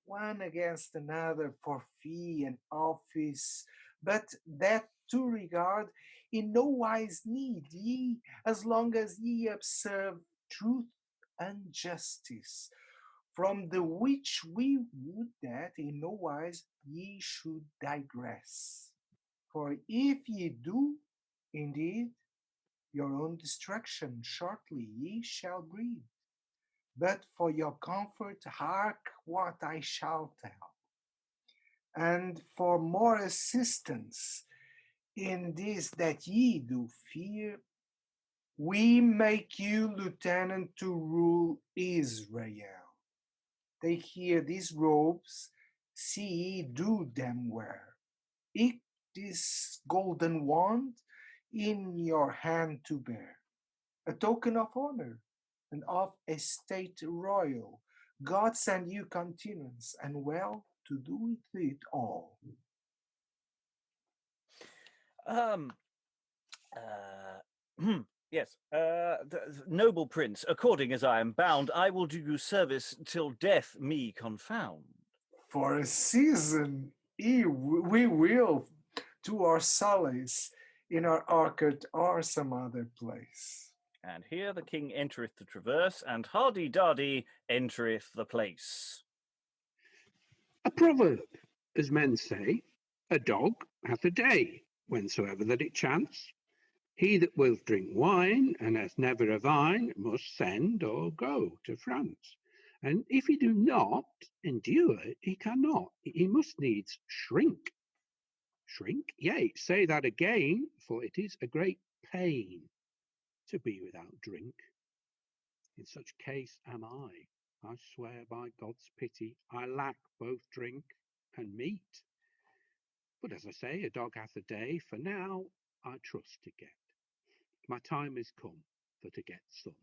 one against another for fee and office, but that to regard in no wise need ye, as long as ye observe truth and justice, from the which we would that in no wise ye should digress. For if ye do, indeed, your own destruction shortly ye shall breed. But for your comfort, hark what I shall tell. And for more assistance in this that ye do fear, We make you lieutenant to rule Israel. Take here these robes, see do them wear. Eke this golden wand in your hand to bear, a token of honor and of estate royal. God send you continuance and well to do with it all. Yes, noble prince, according as I am bound, I will do you service till death me confound. For a season we will to our solace in our orchard or some other place. And here the king entereth the traverse, and Hardydardy entereth the place. A proverb, as men say, a dog hath a day, whensoever that it chance. He that will drink wine, and hath never a vine, must send or go to France. And if he do not endure, he cannot. He must needs shrink. Shrink? Yea, say that again, for it is a great pain to be without drink. In such case am I swear by God's pity, I lack both drink and meat. But as I say, a dog hath a day, for now I trust to get. My time is come for to get some,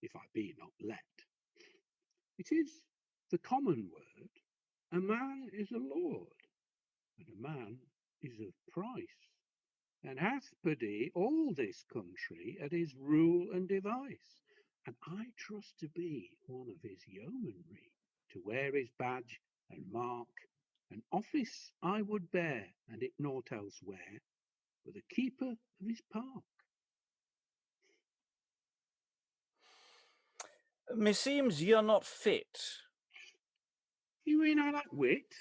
if I be not let. It is the common word, a man is a lord, and a man is of price, and hath purdy all this country at his rule and device. And I trust to be one of his yeomanry, to wear his badge and mark. An office I would bear, and it naught else wear, but the keeper of his park. Meseems you're not fit. You mean I lack wit?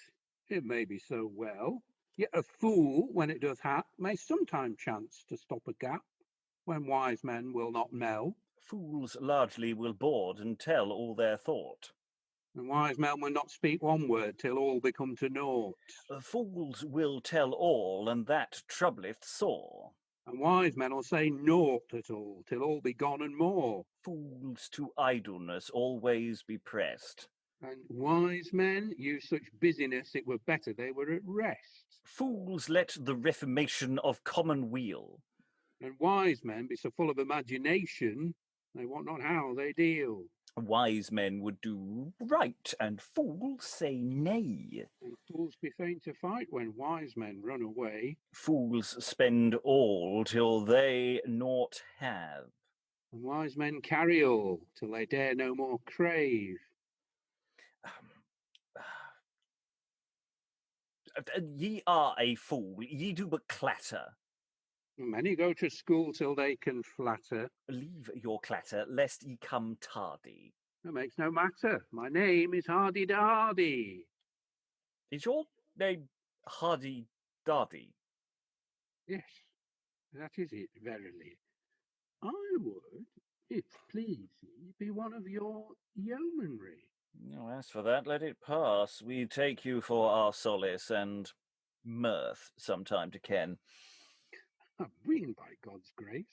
It may be so well, yet a fool, when it doth hap, may sometime chance to stop a gap, when wise men will not know. Fools largely will board and tell all their thought. And wise men will not speak one word till all become to naught. Fools will tell all, and that troubleth sore. And wise men will say naught at all, till all be gone and more. Fools to idleness always be pressed. And wise men use such busyness it were better they were at rest. Fools let the reformation of common weal. And wise men be so full of imagination, they wot not how they deal. Wise men would do right, and fools say nay. And fools be fain to fight when wise men run away. Fools spend all till they naught have. And wise men carry all till they dare no more crave. Ye are a fool, ye do but clatter. Many go to school till they can flatter. Leave your clatter, lest ye come tardy. That makes no matter. My name is Hardydardy. Is your name Hardydardy? Yes, that is it, verily. I would, if please ye, be one of your yeomanry. No, as for that, let it pass. We take you for our solace and mirth sometime to ken. Wean by God's grace.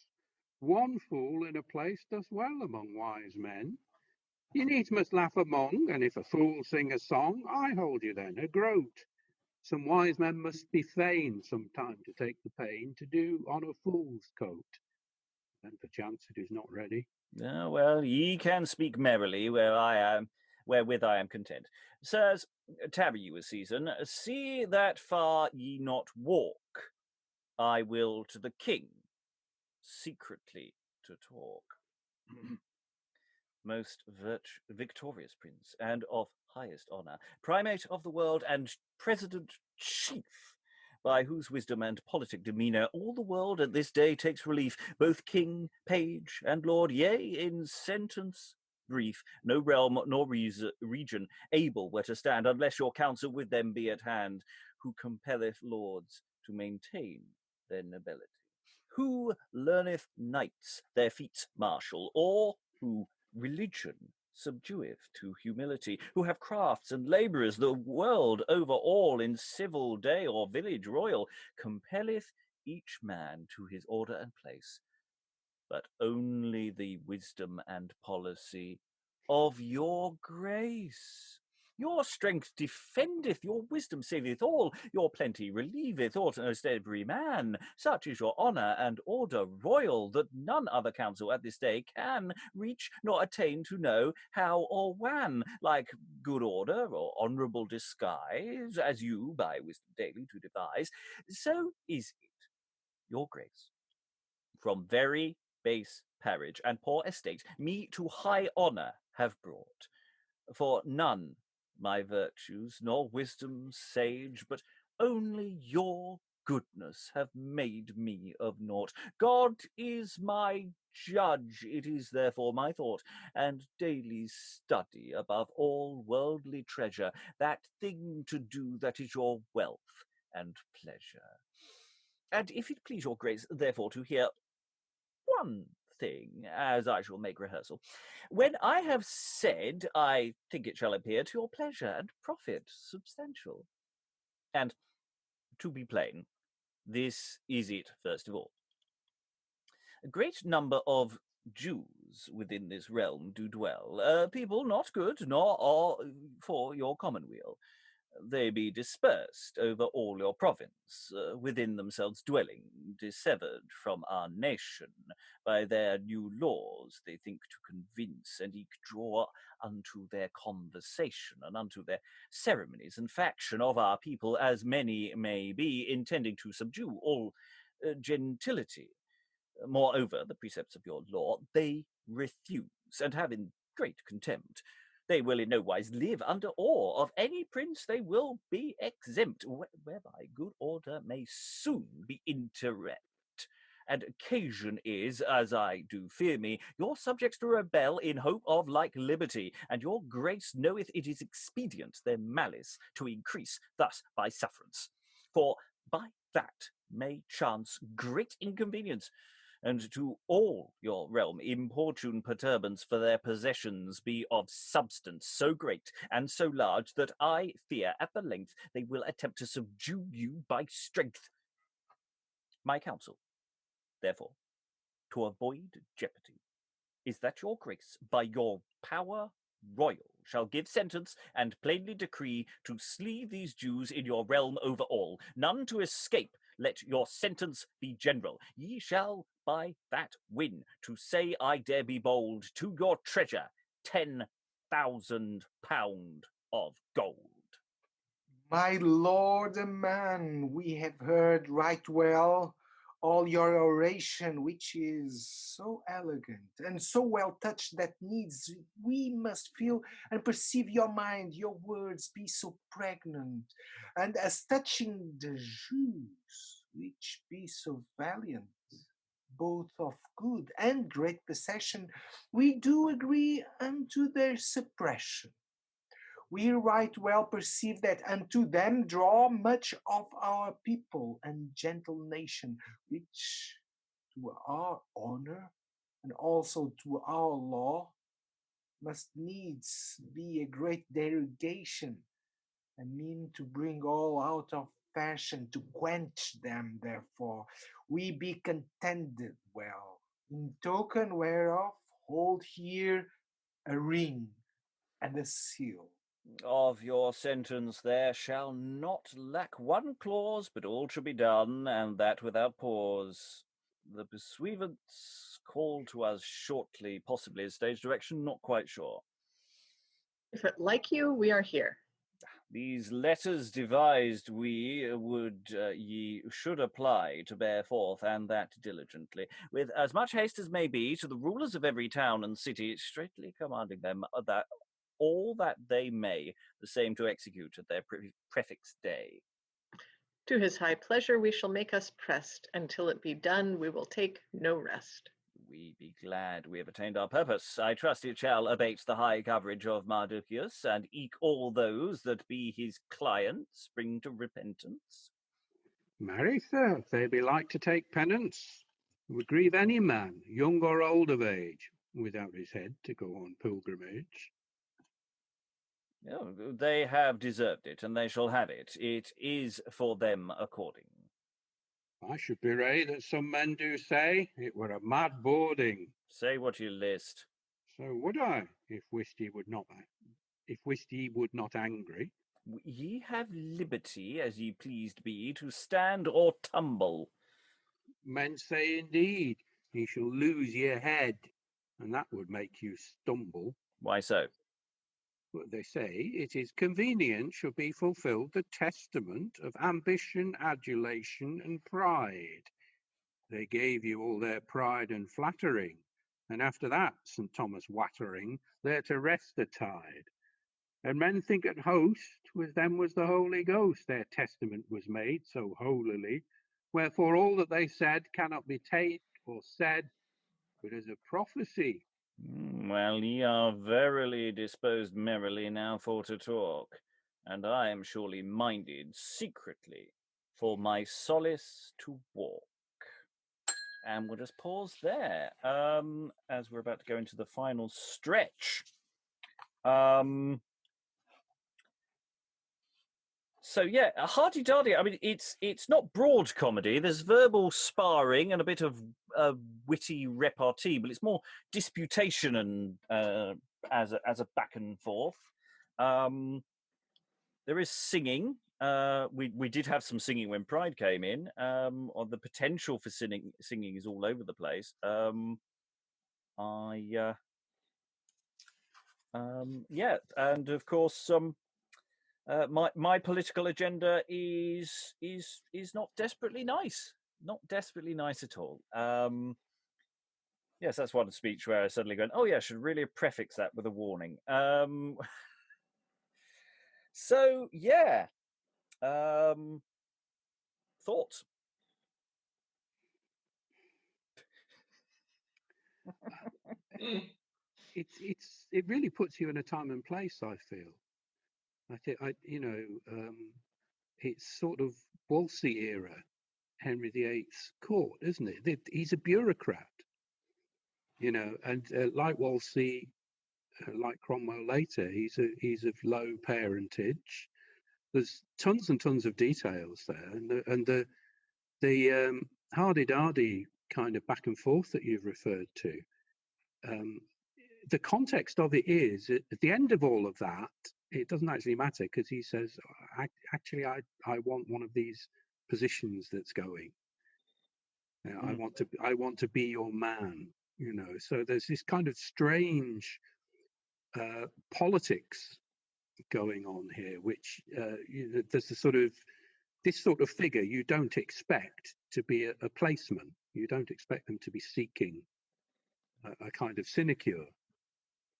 One fool in a place doth well among wise men. Ye needs must laugh among, and if a fool sing a song, I hold you then a groat. Some wise men must be fain sometime to take the pain to do on a fool's coat. Then perchance it is not ready. Well, ye can speak merrily wherewith I am content. Sirs, tarry you a season, see that far ye not walk. I will to the king, secretly to talk. Most victorious prince, and of highest honour, primate of the world, and president chief, by whose wisdom and politic demeanour all the world at this day takes relief, both king, page, and lord, yea, in sentence brief, no realm nor region able where to stand, unless your counsel with them be at hand, who compelleth lords to maintain their nobility, who learneth knights their feats martial, or who religion subdueth to humility, who have crafts and labourers the world over all, in civil day or village royal, compelleth each man to his order and place, but only the wisdom and policy of your grace. Your strength defendeth, your wisdom saveth all, your plenty relieveth almost every man. Such is your honour and order royal, that none other council at this day can reach nor attain to know how or when, like good order or honourable disguise, as you by wisdom daily to devise, so is it, your grace, from very base parage and poor estate, me to high honour have brought. For none my virtues nor wisdom sage, but only your goodness have made me of naught. God is my judge, it is therefore my thought and daily study above all worldly treasure, that thing to do that is your wealth and pleasure. And if it please your grace, therefore, to hear one thing, as I shall make rehearsal, when I have said, I think it shall appear to your pleasure and profit substantial. And, to be plain, this is it first of all. A great number of Jews within this realm do dwell, people not good, nor are for your commonweal. They be dispersed over all your province, within themselves dwelling, dissevered from our nation, by their new laws they think to convince, and eke draw unto their conversation, and unto their ceremonies and faction of our people, as many may be, intending to subdue all gentility. Moreover, the precepts of your law they refuse, and have in great contempt. They will in no wise live under awe of any prince, they will be exempt, whereby good order may soon be interrupt. And occasion is, as I do fear me, your subjects to rebel in hope of like liberty, and your grace knoweth it is expedient their malice to increase thus by sufferance. For by that may chance great inconvenience, and to all your realm importune perturbance for their possessions be of substance so great and so large, that I fear at the length they will attempt to subdue you by strength. My counsel, therefore, to avoid jeopardy, is that your grace, by your power royal, shall give sentence and plainly decree to slee these Jews in your realm over all, none to escape. Let your sentence be general. Ye shall by that win, to say I dare be bold, to your treasure £10,000 of gold. My lord Aman, we have heard right well all your oration, which is so elegant and so well touched that needs we must feel and perceive your mind, your words be so pregnant, and as touching the Jews, which be so valiant, both of good and great possession, we do agree unto their suppression. We right well perceive that unto them draw much of our people and gentle nation, which to our honor and also to our law must needs be a great derogation, a mean to bring all out of fashion, to quench them. Therefore we be contented well, in token whereof hold here a ring and a seal. Of your sentence there shall not lack one clause, but all shall be done, and that without pause. The Pursuivants call to us shortly, possibly as stage direction, not quite sure. If it like you, we are here. These letters devised we would ye should apply to bear forth, and that diligently, with as much haste as may be, to the rulers of every town and city, straitly commanding them that all that they may the same to execute at their prefix day. To his high pleasure we shall make us pressed, until it be done we will take no rest. We be glad we have attained our purpose. I trust it shall abate the high coverage of Mardocheus, and eke all those that be his clients bring to repentance. Marry, sir, if they be like to take penance, it would grieve any man, young or old of age, without his head to go on pilgrimage. Oh, they have deserved it, and they shall have it. It is for them according. I should be right that some men do say it were a mad boarding. Say what you list. So would I, if wist ye would not angry. Ye have liberty, as ye pleased be, to stand or tumble. Men say indeed, ye shall lose your head, and that would make you stumble. Why so? But they say it is convenient shall be fulfilled the testament of ambition, adulation, and pride. They gave you all their pride and flattering, and after that, St. Thomas Wattering, there to rest the tide. And men think at host with them was the Holy Ghost, their testament was made so holily, wherefore all that they said cannot be take or said, but as a prophecy. Well, ye are verily disposed merrily now for to talk, and I am surely minded secretly for my solace to walk. And we'll just pause there, as we're about to go into the final stretch. So yeah, Hardydardy. I mean, it's not broad comedy. There's verbal sparring and a bit of witty repartee, but it's more disputation and as a back and forth. There is singing. We did have some singing when Pride came in. Or the potential for singing is all over the place. Yeah, and of course my political agenda is not desperately nice, at all. Yes, that's one speech where I suddenly going, oh yeah, I should really prefix that with a warning. So yeah, thoughts. It really puts you in a time and place, I feel. I think it's sort of Wolsey era, Henry VIII's court, isn't it? He's a bureaucrat, and like Wolsey, like Cromwell later, he's of low parentage. There's tons and tons of details there, and the Hardydardy kind of back and forth that you've referred to. The context of it is at the end of all of that, it doesn't actually matter because he says, actually, I want one of these positions that's going. I want to be your man, So there's this kind of strange politics going on here, which there's this sort of figure you don't expect to be a placeman. You don't expect them to be seeking a kind of sinecure.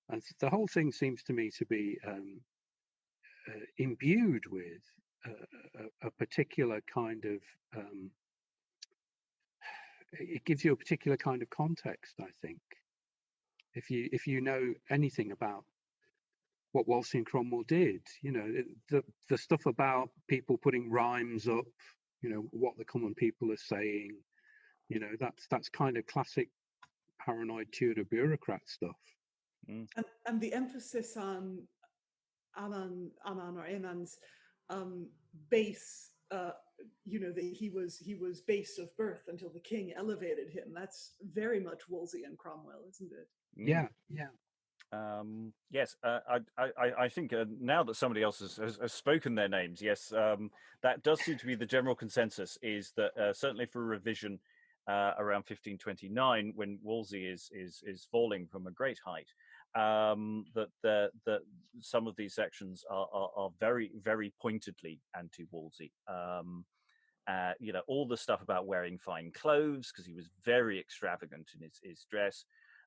And the whole thing seems to me to be imbued with a particular kind of, it gives you a particular kind of context, I think. If you know anything about what Wolsey and Cromwell did, the stuff about people putting rhymes up, what the common people are saying, that's kind of classic paranoid Tudor bureaucrat stuff. And the emphasis on Aman or Aman's base, that he was base of birth until the king elevated him. That's very much Wolsey and Cromwell, isn't it? Yeah. Yes, I think now that somebody else has spoken their names, yes, that does seem to be the general consensus. Is that certainly for revision around 1529, when Wolsey is falling from a great height, that some of these sections are very, very pointedly anti-Wolsey. All the stuff about wearing fine clothes because he was very extravagant in his dress,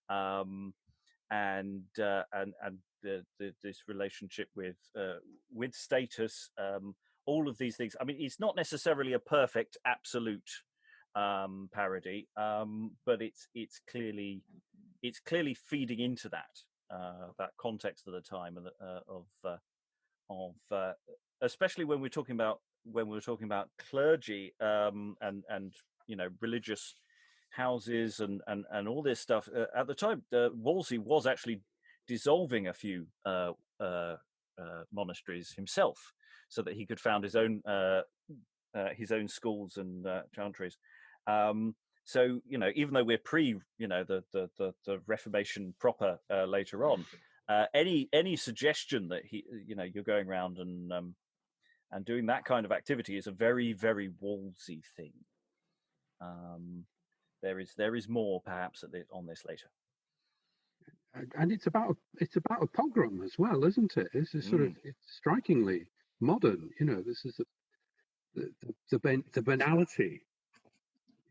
and this relationship with status, all of these things. I mean, it's not necessarily a perfect absolute parody, but it's clearly feeding into that context of the time and of especially when we're talking about clergy and religious houses and all this stuff. At the time, Wolsey was actually dissolving a few monasteries himself so that he could found his own his own schools and chantries. So even though we're pre, the Reformation proper later on, any suggestion that you're going around and doing that kind of activity is a very, very Wolsey thing. There is more perhaps on this later. And it's about a pogrom as well, isn't it? This is it's strikingly modern. This is the banality,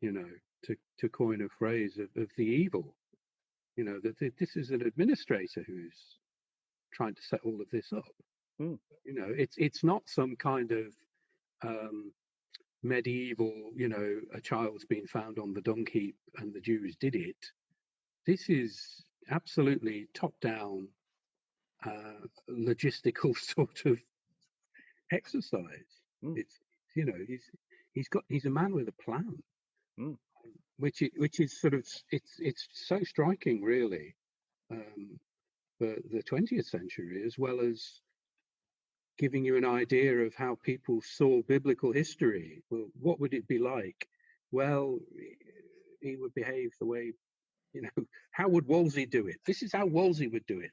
to coin a phrase of the evil. That this is an administrator who's trying to set all of this up. It's not some kind of medieval, a child's been found on the dung heap and the Jews did it. This is absolutely top-down logistical sort of exercise. It's he's a man with a plan, which is sort of it's so striking, really, for the 20th century, as well as giving you an idea of how people saw biblical history. Well, what would it be like? Well, he would behave the way, how would Wolsey do it? This is how Wolsey would do it.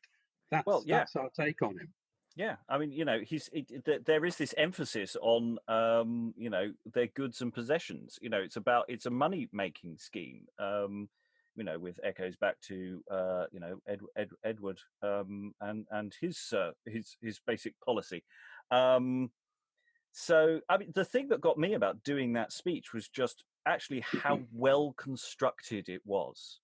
That's our take on him. Yeah, I mean, there is this emphasis on, their goods and possessions. It's a money-making scheme. With echoes back to, Edward and his basic policy. So, I mean, the thing that got me about doing that speech was just actually how well constructed it was,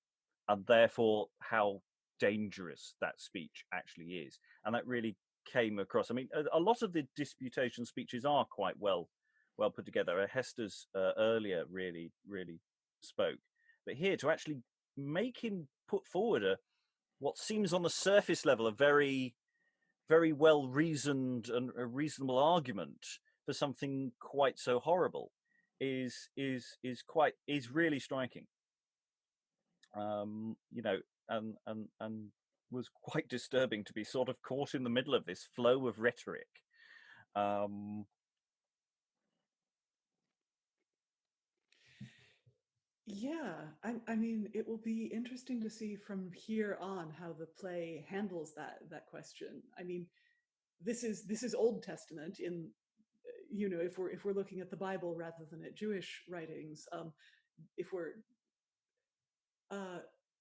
and therefore how dangerous that speech actually is. And that really came across. I mean, a lot of the disputation speeches are quite well put together. Hester's earlier really spoke, but here to actually make him put forward what seems on the surface level a very, very well reasoned and a reasonable argument for something quite so horrible is really striking. And was quite disturbing to be sort of caught in the middle of this flow of rhetoric. Yeah, I mean, it will be interesting to see from here on how the play handles that question. I mean, this is Old Testament in, if we're looking at the Bible rather than at Jewish writings. If we're,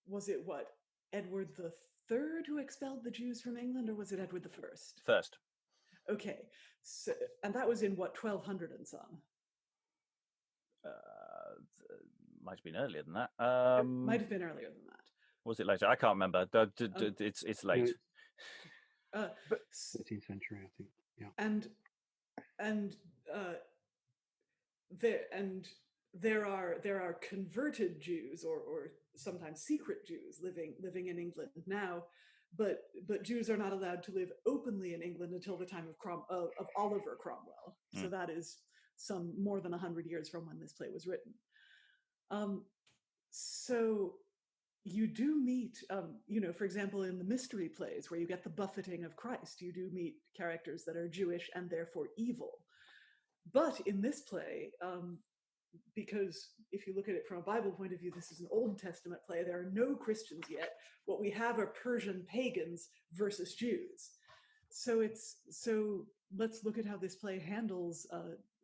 was it what, Edward the Third who expelled the Jews from England, or was it Edward the First? First. Okay, so and that was in what, 1200 and some. Might have been earlier than that. It might have been earlier than that. Was it later? I can't remember. It's late. 13th century, I think. Yeah. There are converted Jews or sometimes secret Jews living in England now, but Jews are not allowed to live openly in England until the time of Oliver Cromwell. So that is some more than 100 years from when this play was written. So you do meet, for example, in the mystery plays where you get the buffeting of Christ, you do meet characters that are Jewish and therefore evil. But in this play, because if you look at it from a Bible point of view, this is an Old Testament play. There are no Christians yet. What we have are Persian pagans versus Jews. So let's look at how this play handles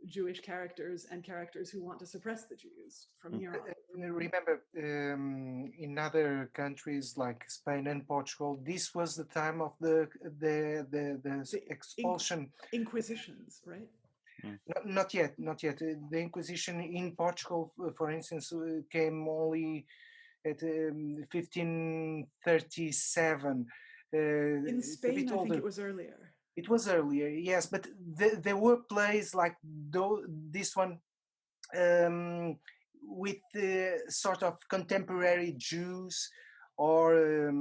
Jewish characters and characters who want to suppress the Jews from here on. Remember, in other countries like Spain and Portugal, this was the time of the expulsion. Inquisitions, right? Not yet. The Inquisition in Portugal, for instance, came only at 1537. In Spain, I think it was earlier. It was earlier, yes, but there were plays like this one with sort of contemporary Jews or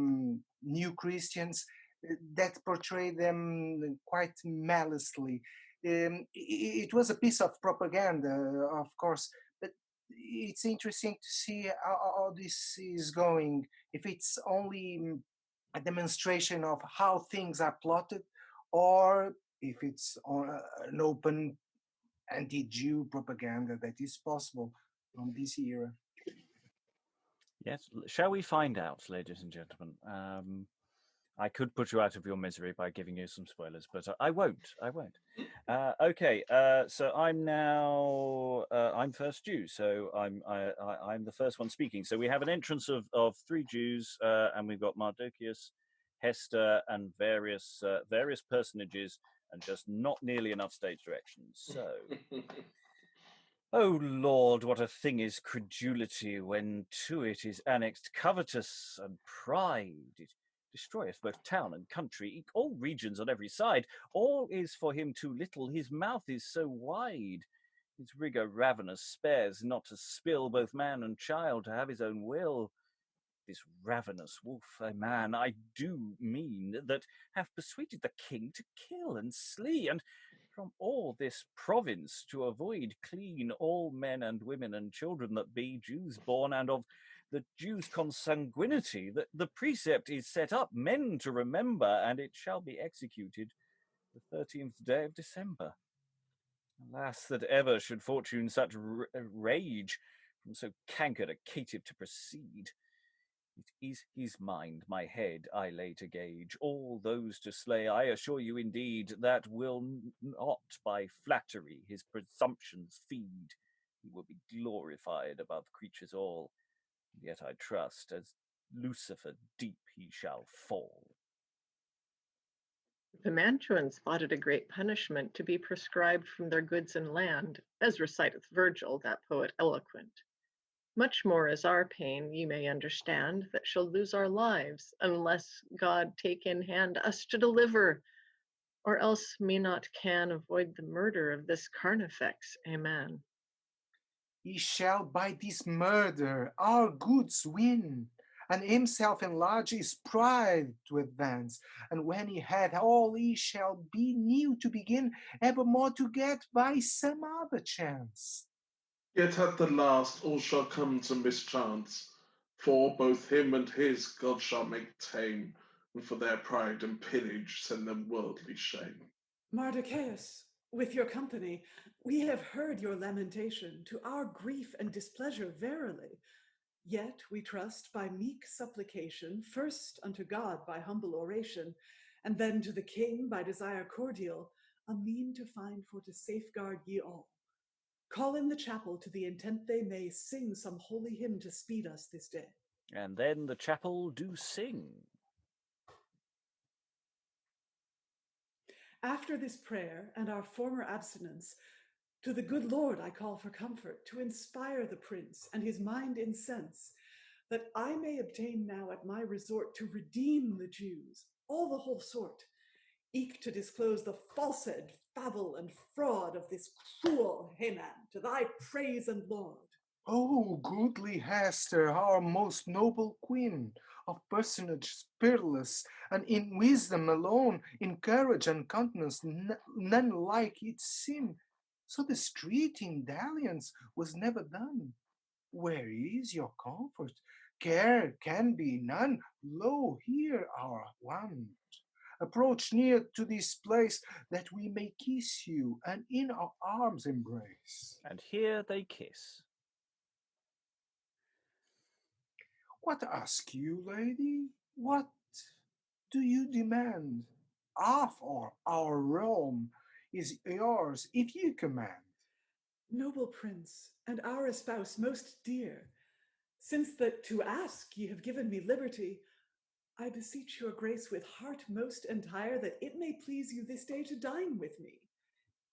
new Christians that portray them quite maliciously. It was a piece of propaganda, of course, but it's interesting to see how this is going. If it's only a demonstration of how things are plotted, or if it's an open anti-Jew propaganda that is possible from this era. Yes, shall we find out, ladies and gentlemen? I could put you out of your misery by giving you some spoilers, but I won't. Okay, so I'm now I'm first Jew, so I'm the first one speaking. So we have an entrance of 3 Jews, and we've got Mardocheus, Hester, and various personages, and just not nearly enough stage directions. So. O Lord, what a thing is credulity, when to it is annexed covetous and pride. It destroyeth both town and country, all regions on every side. All is for him too little, his mouth is so wide. His rigour ravenous spares not to spill both man and child to have his own will. This ravenous wolf, a man, I do mean, that hath persuaded the king to kill and slay, and from all this province to avoid clean all men and women and children that be Jews born, and of the Jews' consanguinity, that the precept is set up, men to remember, and it shall be executed the 13th day of December. Alas, that ever should fortune such rage from so cankered a caitiff to proceed. It is his mind, my head, I lay to gauge. All those to slay, I assure you indeed, that will not by flattery his presumptions feed. He will be glorified above creatures all. Yet I trust, as Lucifer deep he shall fall. The Mantuans thought it a great punishment to be prescribed from their goods and land, as reciteth Virgil, that poet eloquent. Much more is our pain, ye may understand, that shall lose our lives, unless God take in hand us to deliver, or else me not can avoid the murder of this carnifex. Amen. He shall by this murder our goods win, and himself enlarge his pride to advance. And when he hath all, he shall be new to begin, evermore to get by some other chance. Yet at the last all shall come to mischance, for both him and his God shall make tame, and for their pride and pillage send them worldly shame. Mardocheus, with your company, we have heard your lamentation, to our grief and displeasure verily. Yet we trust by meek supplication, first unto God by humble oration, and then to the king by desire cordial, a mean to find for to safeguard ye all. Call in the chapel to the intent they may sing some holy hymn to speed us this day. And then the chapel do sing. After this prayer and our former abstinence, to the good Lord I call for comfort, to inspire the prince and his mind in sense, that I may obtain now at my resort to redeem the Jews, all the whole sort, eke to disclose the falsehood, fable, and fraud of this cruel Haman, to thy praise and laud. O goodly Hester, our most noble queen, of personage peerless, and in wisdom alone, in courage and countenance none like it seem. So the street in dalliance was never done. Where is your comfort? Care can be none. Lo, here our want. Approach near to this place, that we may kiss you, and in our arms embrace. And here they kiss. What ask you, lady? What do you demand? Half or our realm is yours, if you command. Noble prince, and our espouse most dear, since that to ask ye have given me liberty, I beseech your grace with heart most entire, that it may please you this day to dine with me.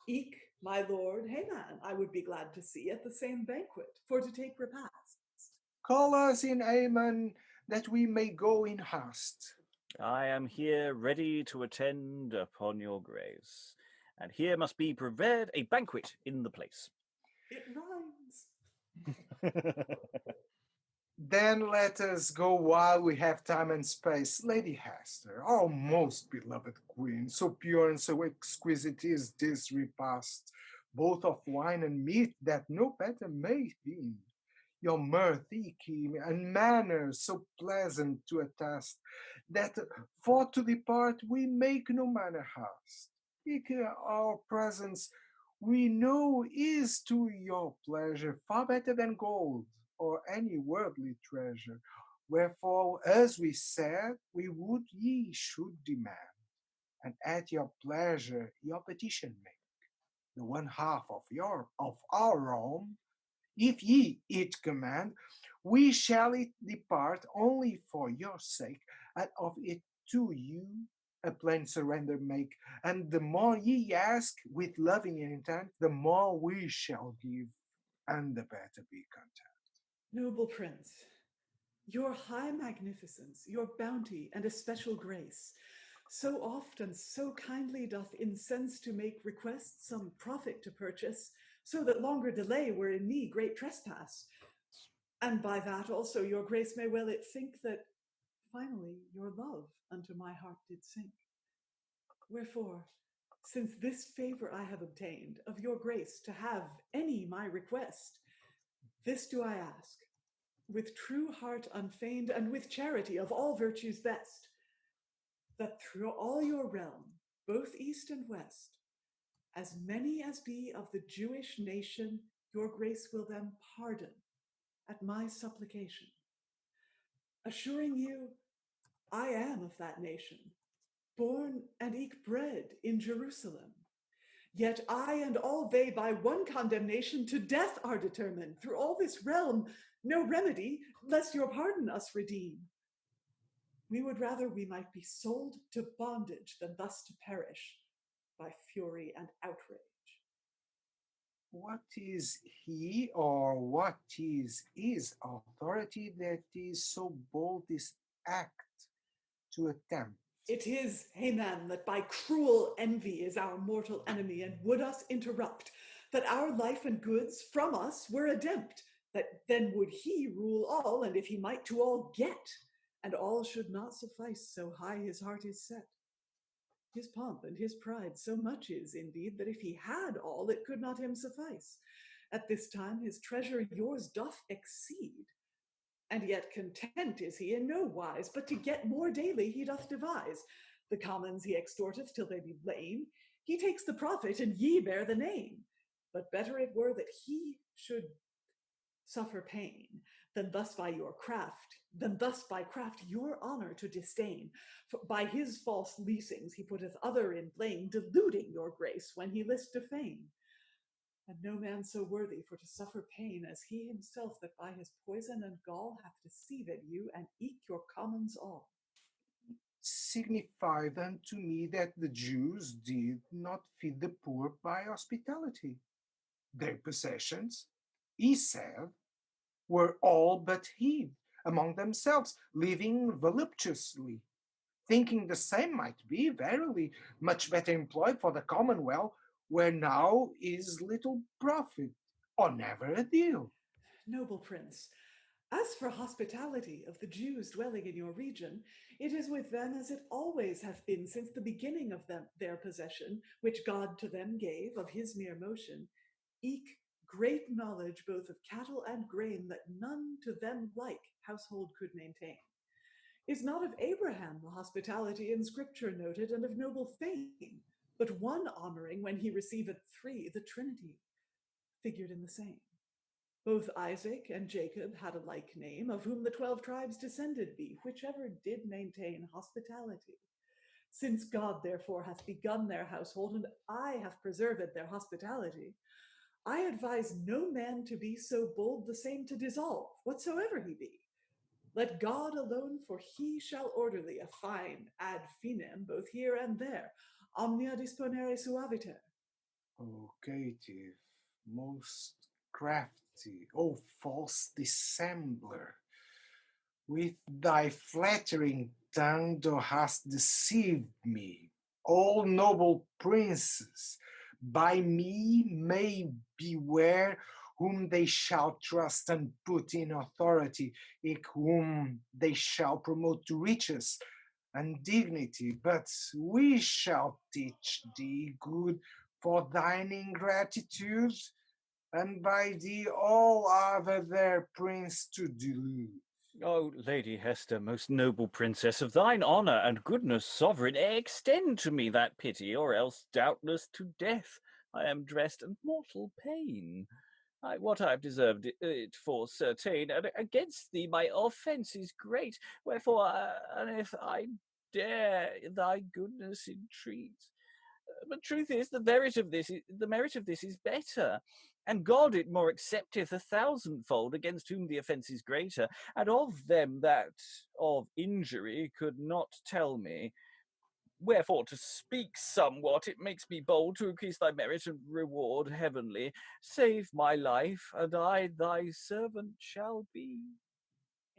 Eke, my lord Haman, I would be glad to see at the same banquet, for to take repasts. Call us in Aman, that we may go in haste. I am here ready to attend upon your grace, and here must be prepared a banquet in the place. It rhymes. Then let us go while we have time and space. Lady Hester, our most beloved queen, so pure and so exquisite is this repast, both of wine and meat, that no better may be. Your mirth, Aliki, and manners so pleasant to attest, that for to depart we make no manner haste. Aliki, our presence we know is to your pleasure far better than gold or any worldly treasure. Wherefore, as we said, we would ye should demand, and at your pleasure your petition make, the one half of our realm. If ye it command, we shall it depart only for your sake, and of it to you a plain surrender make. And the more ye ask with loving intent, the more we shall give, and the better be content. Noble prince, your high magnificence, your bounty, and especial grace, so oft and so kindly doth incense to make request some profit to purchase, so that longer delay were in me great trespass. And by that also your grace may well it think that finally your love unto my heart did sink. Wherefore, since this favor I have obtained of your grace to have any my request, this do I ask, with true heart unfeigned, and with charity of all virtues best, that through all your realm, both east and west, as many as be of the Jewish nation, your grace will them pardon at my supplication, assuring you I am of that nation, born and eke bred in Jerusalem. Yet I and all they by one condemnation to death are determined. Through all this realm, no remedy, lest your pardon us redeem. We would rather we might be sold to bondage than thus to perish by fury and outrage. What is he, or what is his authority that is so bold this act to attempt? It is, Haman, that by cruel envy is our mortal enemy, and would us interrupt, that our life and goods from us were adempt, that then would he rule all, and if he might to all get, and all should not suffice, so high his heart is set. His pomp and his pride so much is, indeed, that if he had all, it could not him suffice. At this time his treasure yours doth exceed, and yet content is he in no wise, but to get more daily he doth devise. The commons he extorteth till they be lame, he takes the profit, and ye bear the name. But better it were that he should suffer pain, than thus by craft your honor to disdain. For by his false leasings he putteth other in blame, deluding your grace when he list to feign. And no man so worthy for to suffer pain as he himself, that by his poison and gall hath deceived you, and eke your commons all. Signify then to me that the Jews did not feed the poor by hospitality. Their possessions, he said, were all but hid among themselves, living voluptuously, thinking the same might be, verily, much better employed for the commonwealth, where now is little profit, or never a deal. Noble prince, as for hospitality of the Jews dwelling in your region, it is with them as it always hath been since the beginning of their possession, which God to them gave of his mere motion, eke great knowledge both of cattle and grain, that none to them like household could maintain. Is not of Abraham the hospitality in scripture noted, and of noble fame, but one honoring when he receiveth three, the Trinity, figured in the same. Both Isaac and Jacob had a like name, of whom the 12 tribes descended be, whichever did maintain hospitality. Since God therefore hath begun their household, and I have preserved their hospitality, I advise no man to be so bold the same to dissolve, whatsoever he be. Let God alone, for he shall orderly a fine ad finem, both here and there, omnia disponere suaviter. O caitiff, most crafty, O false dissembler, with thy flattering tongue thou hast deceived me. All noble princes by me may beware whom they shall trust and put in authority, whom they shall promote to riches and dignity. But we shall teach thee good for thine ingratitude, and by thee all other their prince to delude. O Lady Hester, most noble princess, of thine honour and goodness sovereign, extend to me that pity, or else doubtless to death I am dressed in mortal pain. What I have deserved it for certain, and against thee my offence is great. Wherefore, and if I dare thy goodness entreat. But truth is, the merit of this is better, and God it more accepteth 1,000-fold against whom the offence is greater, and of them that of injury could not tell me. Wherefore, to speak somewhat, it makes me bold to increase thy merit and reward heavenly. Save my life, and I thy servant shall be.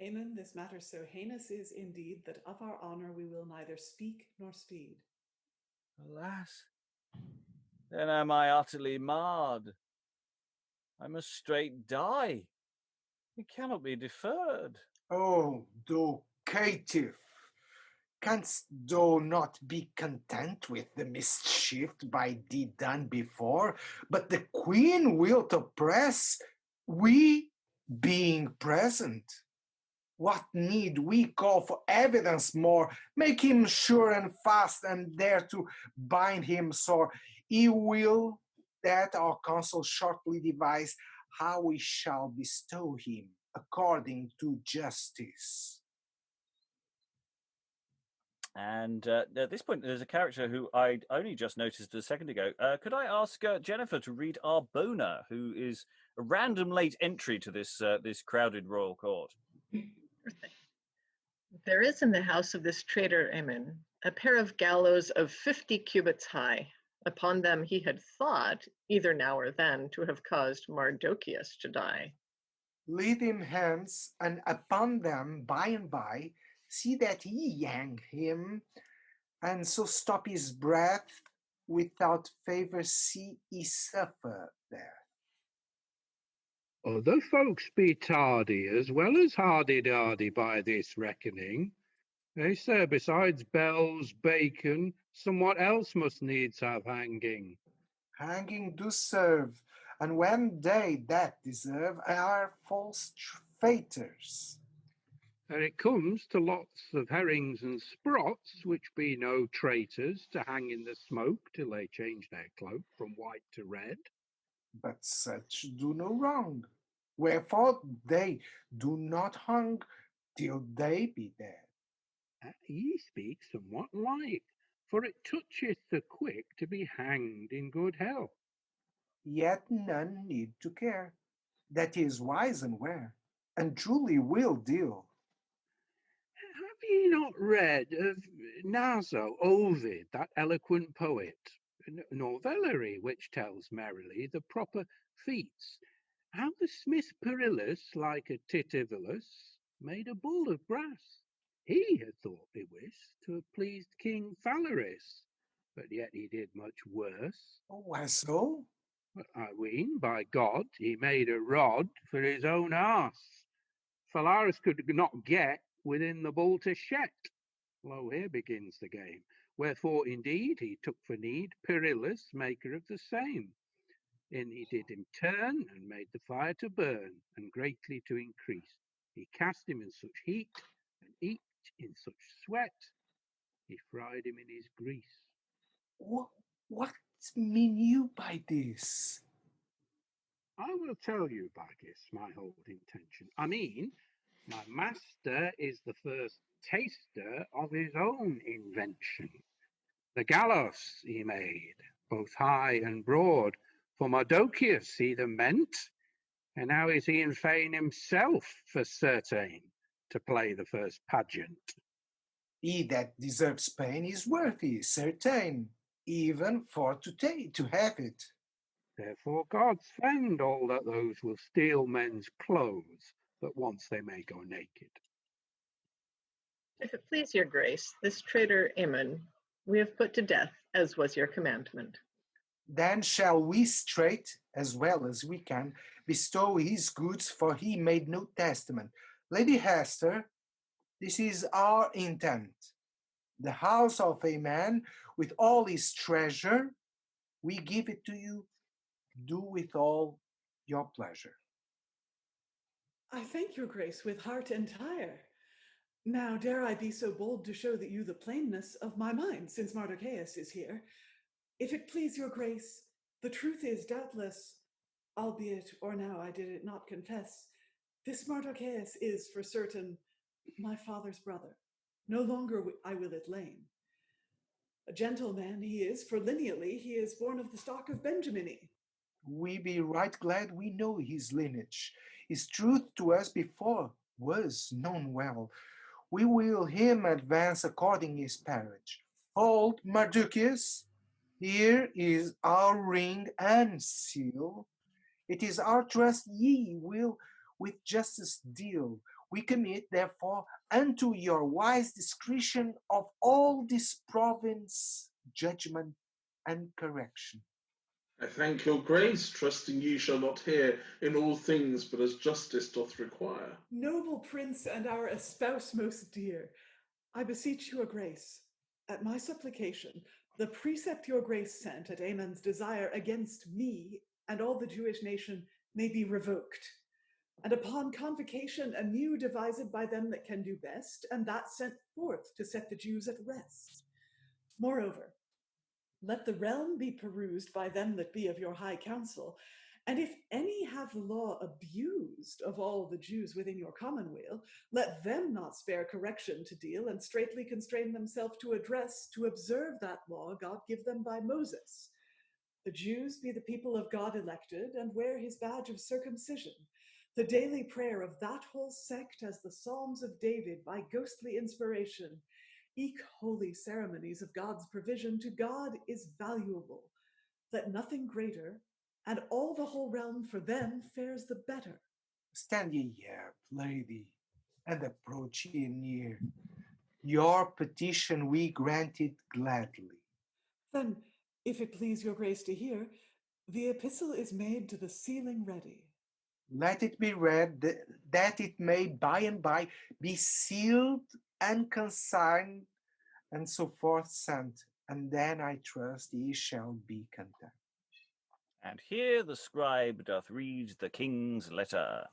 Aman, this matter so heinous is indeed that of our honour we will neither speak nor speed. Alas, then am I utterly marred. I must straight die. It cannot be deferred. Oh, thou caitiff, canst thou not be content with the mischief by thee done before? But the queen wilt oppress, we being present. What need we call for evidence more? Make him sure and fast, and dare to bind him sore. He will that our council shortly devise how we shall bestow him according to justice. And at this point, there's a character who I only just noticed a second ago. Could I ask Jennifer to read Arbona, who is a random late entry to this crowded royal court? There is in the house of this traitor Aman a pair of gallows of 50 cubits high. Upon them he had thought, either now or then, to have caused Mardocheus to die. Lead him hence, and upon them by and by see that ye hang him, and so stop his breath, without favour see he suffer there. Other folks be tardy as well as Hardydardy by this reckoning. They say besides bells, bacon, somewhat else must needs have hanging. Hanging do serve, and when they that deserve are false traitors. And it comes to lots of herrings and sprots, which be no traitors, to hang in the smoke till they change their cloak from white to red. But such do no wrong, wherefore they do not hang till they be dead. Ye speak somewhat like, for it toucheth the quick to be hanged in good health. Yet none need to care, that is wise and ware, and truly will deal. Have ye not read of Naso, Ovid, that eloquent poet, nor Valery, which tells merrily the proper feats, how the smith Perillus, like a Titivulus, made a bull of brass? He had thought bewis to have pleased King Phalaris, but yet he did much worse. Oh, why so? I ween, by God, he made a rod for his own arse. Phalaris could not get within the bull to shet. Lo, here begins the game. Wherefore, indeed, he took for need Perillus, maker of the same. And he did him turn, and made the fire to burn, and greatly to increase. He cast him in such heat, and each in such sweat, he fried him in his grease. What mean you by this? I will tell you, Bacchus, my whole intention. I mean, my master is the first taster of his own invention. The gallows he made, both high and broad, for Mardocheus he them meant, and now is he in fain himself for certain to play the first pageant. He that deserves pain is worthy, certain, even for to have it. Therefore God send all that those will steal men's clothes, that once they may go naked. If it please your grace, this traitor Aman we have put to death, as was your commandment. Then shall we straight, as well as we can, bestow his goods, for he made no testament. Lady Hester, this is our intent. The house of a man, with all his treasure, we give it to you. Do with all your pleasure. I thank your grace with heart entire. Now dare I be so bold to show that you the plainness of my mind, since Mardocheus is here. If it please your grace, The truth is, doubtless, albeit or now I did it not confess, this Mardocheus is for certain my father's brother. No longer I will it lame. A gentleman he is, for lineally he is born of the stock of Benjamini. We be right glad we know his lineage. His truth to us before was known well. We will him advance according his parage. Hold, Mardocheus, here is our ring and seal. It is our trust ye will with justice deal. We commit, therefore, unto your wise discretion of all this province, judgment and correction. I thank your grace, trusting ye shall not hear in all things but as justice doth require. Noble prince and our espouse most dear, I beseech your grace, at my supplication, the precept your grace sent at Aman's desire against me and all the Jewish nation may be revoked, and upon convocation anew devised by them that can do best, and that sent forth to set the Jews at rest. Moreover, let the realm be perused by them that be of your high council, and if any have the law abused of all the Jews within your commonweal, let them not spare correction to deal, and straitly constrain themselves to address, to observe that law God give them by Moses. The Jews be the people of God elected, and wear his badge of circumcision. The daily prayer of that whole sect as the Psalms of David by ghostly inspiration. Eke holy ceremonies of God's provision to God is valuable, that nothing greater, and all the whole realm for them fares the better. Stand ye here, lady, and approach ye near. Your petition we granted gladly. Then, if it please your grace to hear, the epistle is made to the sealing ready. Let it be read that it may by and by be sealed and consigned and so forth sent, and then I trust ye shall be content. And here the scribe doth read the king's letter.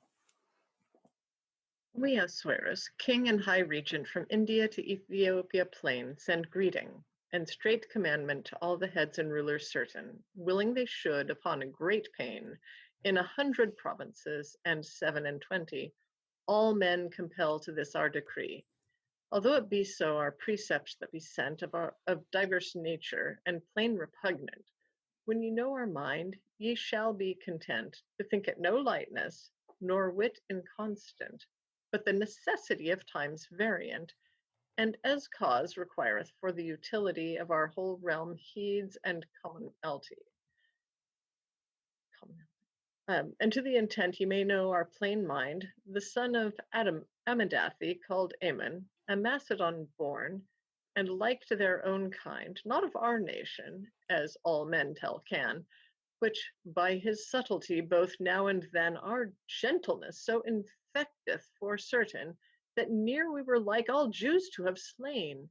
We, Ahasuerus, king and high regent from India to Ethiopia plain, send greeting, and straight commandment to all the heads and rulers certain, willing they should, upon a great pain, in 100 provinces and 27, all men compel to this our decree. Although it be so, our precepts that be sent of diverse nature and plain repugnant, when ye know our mind, ye shall be content to think it no lightness, nor wit inconstant, but the necessity of times variant, and as cause requireth for the utility of our whole realm heeds and commonalty. And to the intent ye may know our plain mind, the son of Amidathi, called Aman, a Macedon born, and like to their own kind, not of our nation, as all men tell can, which by his subtlety both now and then our gentleness so infecteth for certain, that near we were like all Jews to have slain.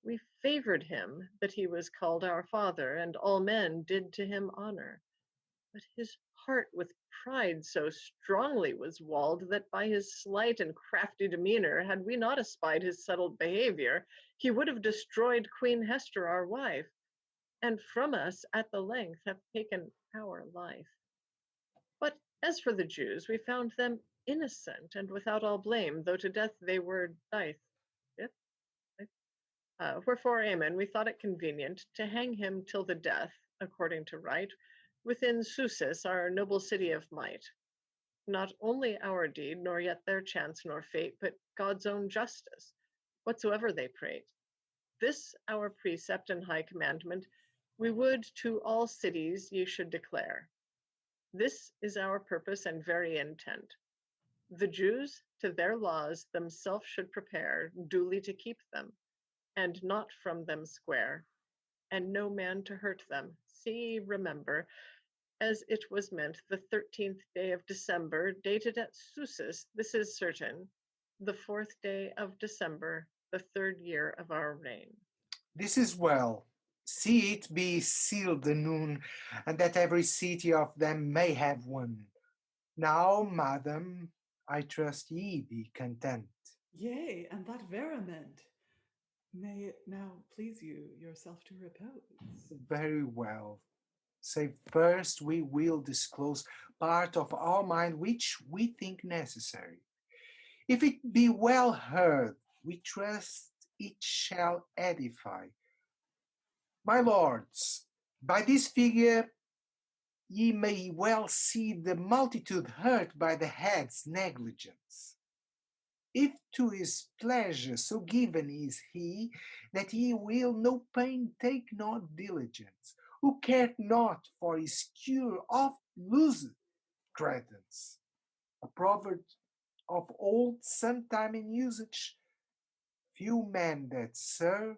We favored him that he was called our father, and all men did to him honor. But his heart with pride so strongly was walled, that by his slight and crafty demeanor, had we not espied his settled behavior, he would have destroyed Queen Hester our wife, and from us at the length have taken our life. But as for the Jews, we found them innocent and without all blame, though to death they were dieth. Wherefore, Aman, we thought it convenient to hang him till the death, according to right, within Susis, our noble city of might. Not only our deed, nor yet their chance nor fate, but God's own justice, whatsoever they prate. This our precept and high commandment, we would to all cities ye should declare. This is our purpose and very intent. The Jews to their laws themselves should prepare, duly to keep them, and not from them square, and no man to hurt them. See, remember, as it was meant, the 13th day of December, dated at Susis, this is certain, the 4th day of December, the 3rd year of our reign. This is well. See it be sealed anon, and that every city of them may have one. Now, madam, I trust ye be content. Yea, and that verament. May it now please you yourself to repose. Very well. Say first we will disclose part of our mind which we think necessary. If it be well heard, we trust it shall edify. My lords, by this figure ye may well see the multitude hurt by the head's negligence. If to his pleasure so given is he, that he will no pain take nor diligence, who cared not for his cure oft loseth credence. A proverb of old, sometime in usage, few men that serve,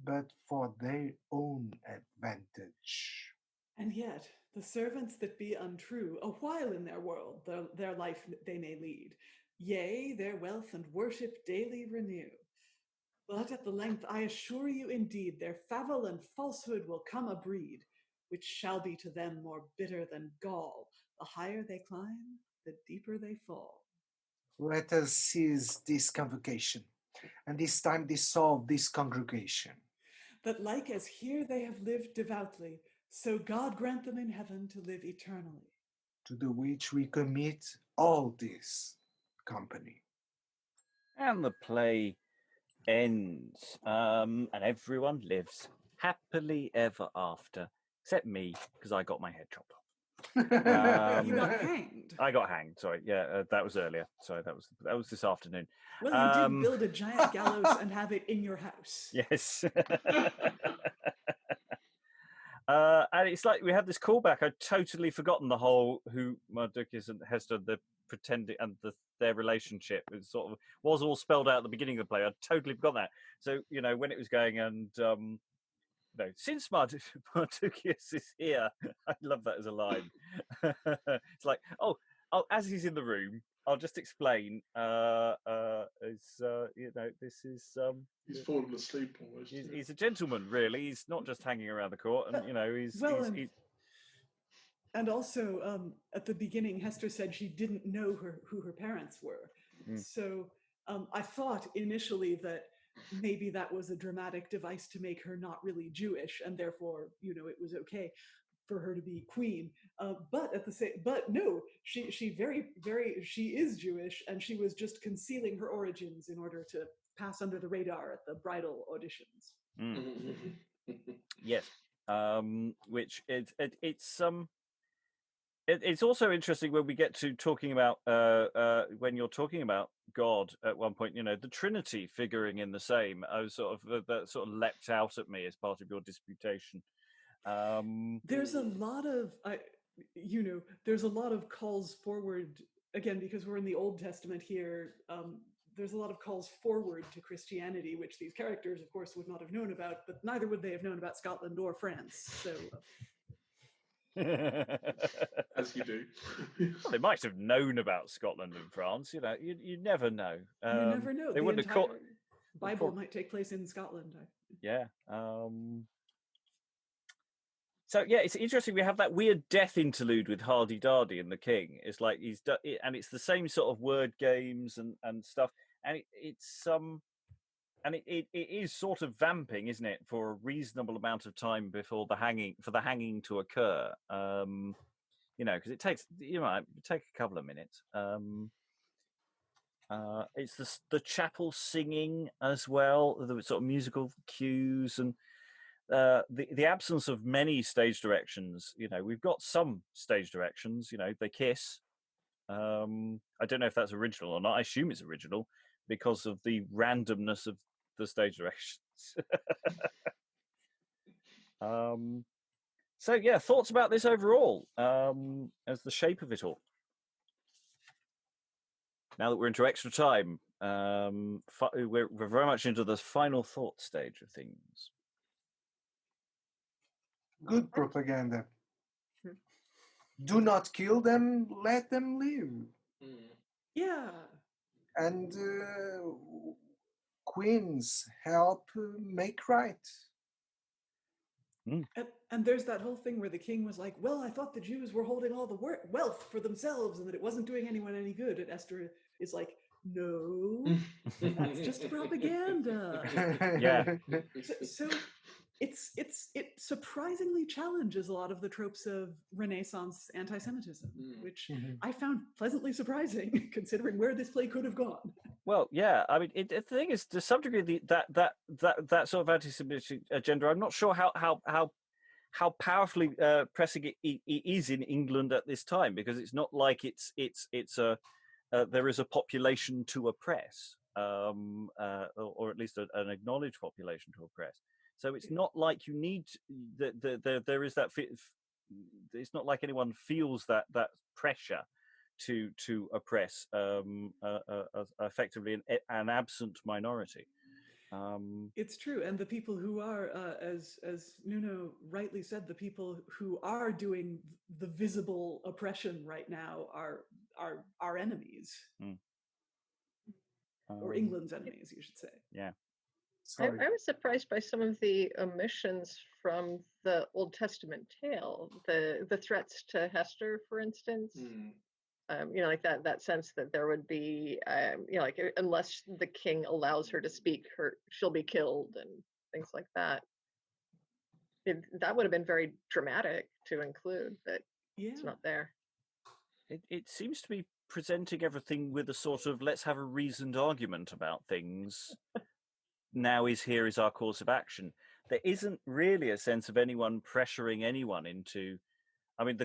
but for their own advantage. And yet, the servants that be untrue, a while in their world, their life they may lead. Yea, their wealth and worship daily renew. But at the length, I assure you indeed, their favil and falsehood will come a breed, which shall be to them more bitter than gall. The higher they climb, the deeper they fall. Let us seize this convocation, and this time dissolve this congregation. That like as here they have lived devoutly, so God grant them in heaven to live eternally. To the which we commit all this company. And the play ends, and everyone lives happily ever after, except me, because I got my head chopped off. You got hanged. I got hanged. Sorry, yeah, that was earlier. Sorry, that was this afternoon. Well, you did build a giant gallows and have it in your house. Yes. And it's like we had this callback. I'd totally forgotten the whole who Mardocheus and Hester, the pretending, and their relationship was all spelled out at the beginning of the play. I'd totally forgotten that. So when it was going and since Mardocheus is here, I love that as a line. It's like as he's in the room, I'll just explain. This is. He's fallen asleep almost. He's a gentleman, really. He's not just hanging around the court, and he's. And also, at the beginning, Hester said she didn't know who her parents were. So I thought initially that maybe that was a dramatic device to make her not really Jewish, and therefore, it was okay for her to be queen. But no, she very, very, she is Jewish, and she was just concealing her origins in order to pass under the radar at the bridal auditions. Yes, which it's also interesting when we get to talking about when you're talking about God at one point, the Trinity figuring in the same. I was that sort of leapt out at me as part of your disputation. There's a lot of there's a lot of calls forward, again, because we're in the Old Testament here. There's a lot of calls forward to Christianity, which these characters, of course, would not have known about, but neither would they have known about Scotland or France. So. As you do. Well, they might have known about Scotland and France. You never know. You never know. They wouldn't have caught. Bible might take place in Scotland. Yeah. So yeah, it's interesting. We have that weird death interlude with Hardydardy and the King. It's like and it's the same sort of word games and stuff. And it is sort of vamping, isn't it, for a reasonable amount of time before the hanging to occur. Because it takes it take a couple of minutes. It's the chapel singing as well, the sort of musical cues and the absence of many stage directions. We've got some stage directions. They kiss. I don't know if that's original or not. I assume it's original because of the randomness of the stage directions. So yeah, thoughts about this overall as the shape of it all. Now that we're into extra time, we're very much into the final thought stage of things. Good propaganda. Do not kill them, let them live. Yeah. And queens help make right. And there's that whole thing where the king was like, well, I thought the Jews were holding all the wealth for themselves and that it wasn't doing anyone any good. And Esther is like, no, that's just propaganda. Yeah. So it surprisingly challenges a lot of the tropes of Renaissance anti-Semitism, which I found pleasantly surprising considering where this play could have gone. Well, yeah, I mean, the thing is, to some degree, that sort of anti-Semitic agenda, I'm not sure how powerfully pressing it is in England at this time, because it's not like there is a population to oppress, or at least an acknowledged population to oppress. So it's not like you need there is that. It's not like anyone feels that pressure to oppress effectively an absent minority. It's true, and the people who are, as Nuno rightly said, the people who are doing the visible oppression right now are our enemies, or England's enemies, you should say. Yeah. I was surprised by some of the omissions from the Old Testament tale, the threats to Hester, for instance. Like that sense that there would be, like unless the king allows her to speak, she'll be killed and things like that. That would have been very dramatic to include, but it's not there. It seems to be presenting everything with a sort of let's have a reasoned argument about things. Now is our course of action. There isn't really a sense of anyone pressuring anyone into. I mean,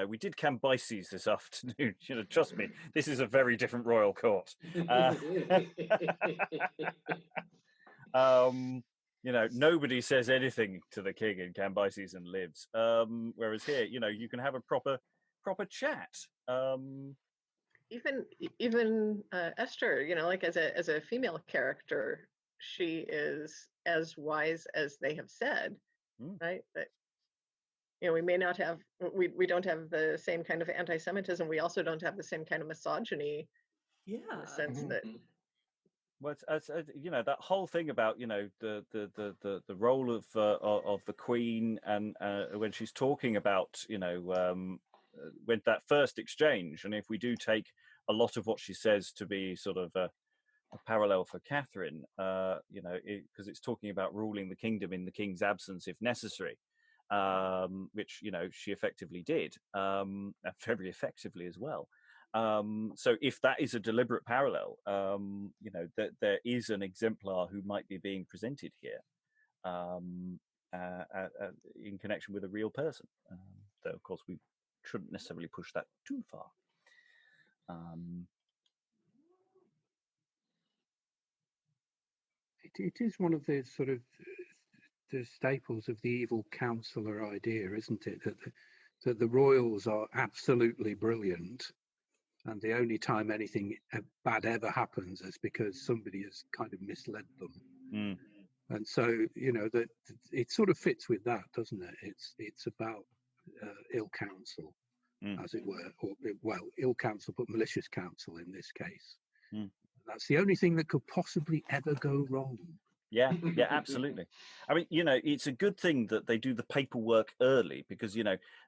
we did Cambyses this afternoon. Trust me, this is a very different royal court. Nobody says anything to the king in Cambyses and lives. Whereas here, you can have a proper chat. Even Esther, like as a female character, she is as wise as they have said, right? That we may not have, we don't have the same kind of anti-Semitism. We also don't have the same kind of misogyny. Yeah, in the sense that. Well, that whole thing about the role of the Queen, and when she's talking about when that first exchange, and if we do take a lot of what she says to be sort of a parallel for Catherine, because it's talking about ruling the kingdom in the king's absence if necessary, which she effectively did, very effectively as well. So if that is a deliberate parallel, that there is an exemplar who might be being presented here, in connection with a real person. Though of course we shouldn't necessarily push that too far. It is one of the sort of the staples of the evil counselor idea, isn't it? That the royals are absolutely brilliant, and the only time anything bad ever happens is because somebody has kind of misled them. And so that it sort of fits with that, doesn't it? It's about ill counsel, as it were, or ill counsel but malicious counsel in this case. That's the only thing that could possibly ever go wrong. Yeah, absolutely. I mean, it's a good thing that they do the paperwork early, because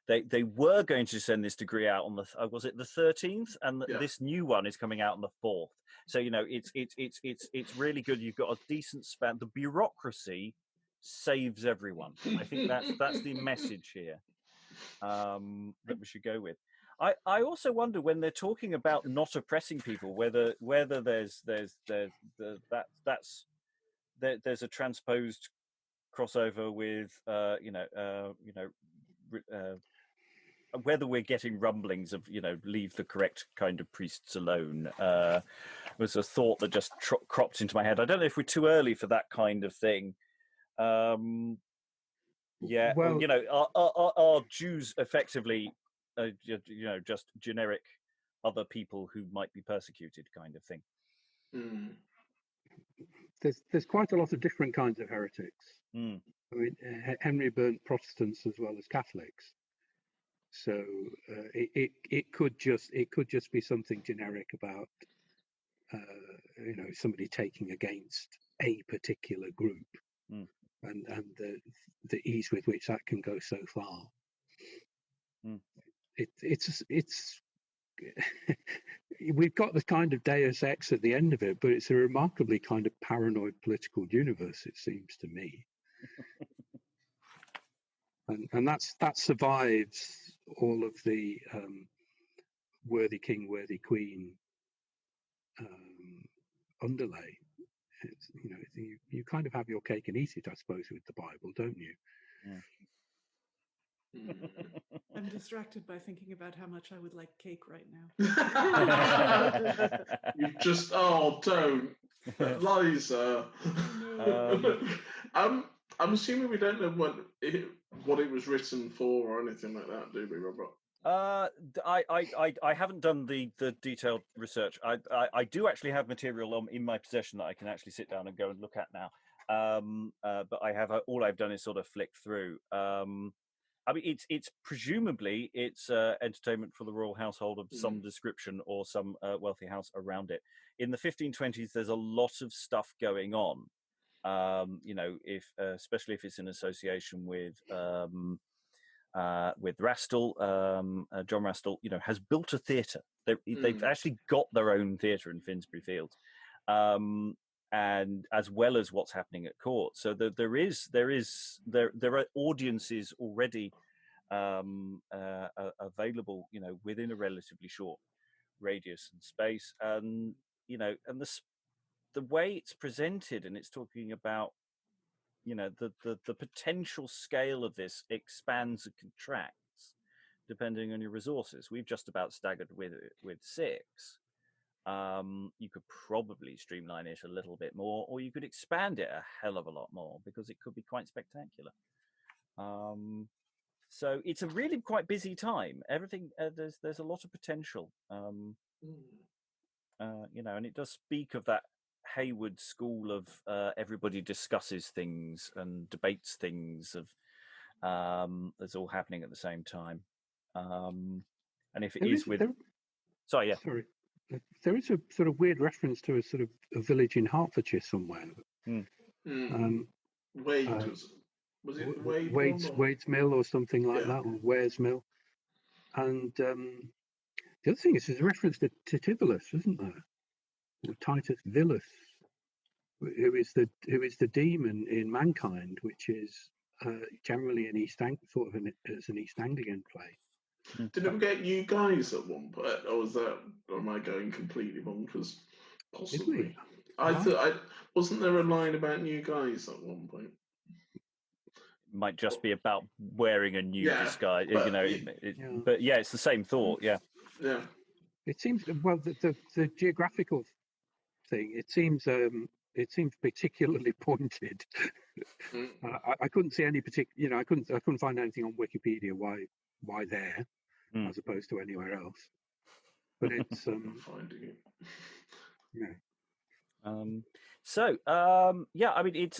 they were going to send this degree out on the was it the 13th, and this new one is coming out on the 4th. So it's really good. You've got a decent span. The bureaucracy saves everyone. I think that's the message here that we should go with. I also wonder, when they're talking about not oppressing people, whether there's a transposed crossover with whether we're getting rumblings of leave the correct kind of priests alone. Was a thought that just cropped into my head. I don't know if we're too early for that kind of thing. Are Jews effectively just generic other people who might be persecuted kind of thing? There's quite a lot of different kinds of heretics. I mean, Henry burnt Protestants as well as Catholics, so it could just be something generic about somebody taking against a particular group, and the ease with which that can go so far. It's we've got the kind of Deus Ex at the end of it, but it's a remarkably kind of paranoid political universe, it seems to me. And that survives all of the worthy king, worthy queen underlay. It's, you kind of have your cake and eat it, I suppose, with the Bible, don't you? Yeah. I'm distracted by thinking about how much I would like cake right now. You've just don't, Liza. I'm assuming we don't know what it was written for or anything like that, do we, Robert? I haven't done the detailed research. I do actually have material in my possession that I can actually sit down and go and look at now. But I have all I've done is sort of flick through. I mean, it's presumably it's entertainment for the royal household of some description or some wealthy house around it. In the 1520s, there's a lot of stuff going on. Especially if it's in association with Rastall, John Rastall, has built a theatre. They've actually got their own theatre in Finsbury Fields, and as well as what's happening at court. So there are audiences already available, within a relatively short radius and space, and the way it's presented, and it's talking about the potential scale of this expands and contracts depending on your resources. We've just about staggered with 6. You could probably streamline it a little bit more, or you could expand it a hell of a lot more, because it could be quite spectacular. So it's a really quite busy time. Everything there's a lot of potential, and it does speak of that Hayward school of everybody discusses things and debates things of that's all happening at the same time. And if it is with, sorry, yeah, sorry, there is a sort of weird reference to a sort of a village in Hertfordshire somewhere. Wade was it Wade? Wade's Mill or something like that, or Ware's Mill. And the other thing is, there's a reference to Titibulus, isn't there? Or Titus Villus, who is the demon in Mankind, which is generally an East Anglian play. Didn't we get you guys at one point, or am I going completely wrong? Because possibly, I thought wasn't there a line about new guys at one point? Might just be about wearing a new disguise, but, but yeah, it's the same thought. Yeah. It seems the geographical thing. It seems particularly pointed. I couldn't see any particular. I couldn't find anything on Wikipedia why there, as opposed to anywhere else. But it's finding it. I mean,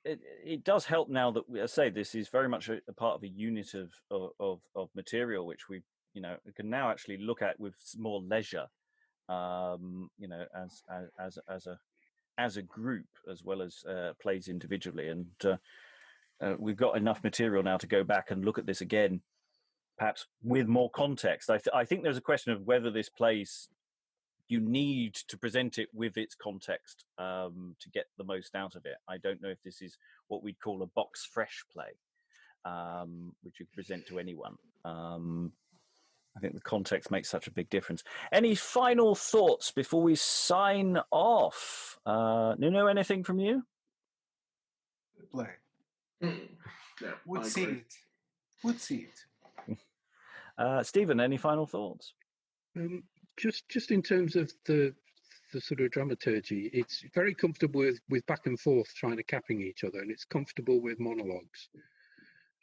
it does help now that I say this is very much a part of a unit of material which we can now actually look at with more leisure, as a group as well as plays individually, and we've got enough material now to go back and look at this again, perhaps with more context. I think there's a question of whether this plays. You need to present it with its context to get the most out of it. I don't know if this is what we'd call a box fresh play, which you present to anyone. I think the context makes such a big difference. Any final thoughts before we sign off? Nuno, anything from you? Play. Yeah, Would see it. Stephen, any final thoughts? Just in terms of the sort of dramaturgy, it's very comfortable with back and forth trying to capping each other, and it's comfortable with monologues.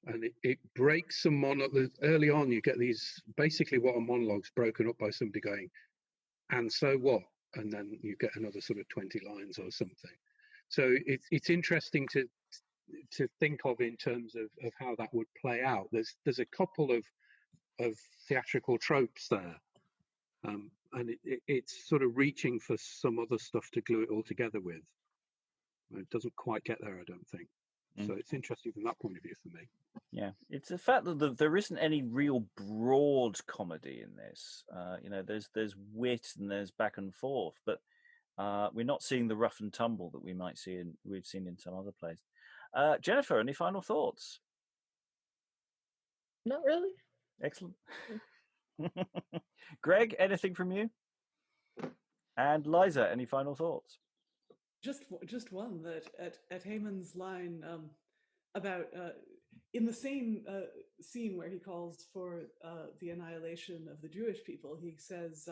And it breaks some monologues. Early on, you get these, basically what are monologues broken up by somebody going, and so what? And then you get another sort of 20 lines or something. So it's interesting to think of in terms of how that would play out. There's a couple of theatrical tropes there. And it's sort of reaching for some other stuff to glue it all together with. It doesn't quite get there, I don't think. So it's interesting from that point of view for me. Yeah, it's the fact that there isn't any real broad comedy in this. There's wit and there's back and forth, but we're not seeing the rough and tumble that we've seen in some other plays. Jennifer, any final thoughts? Not really. Excellent. Greg, anything from you? And Liza, any final thoughts? Just one, that at Haman's line about in the same scene where he calls for the annihilation of the Jewish people, he says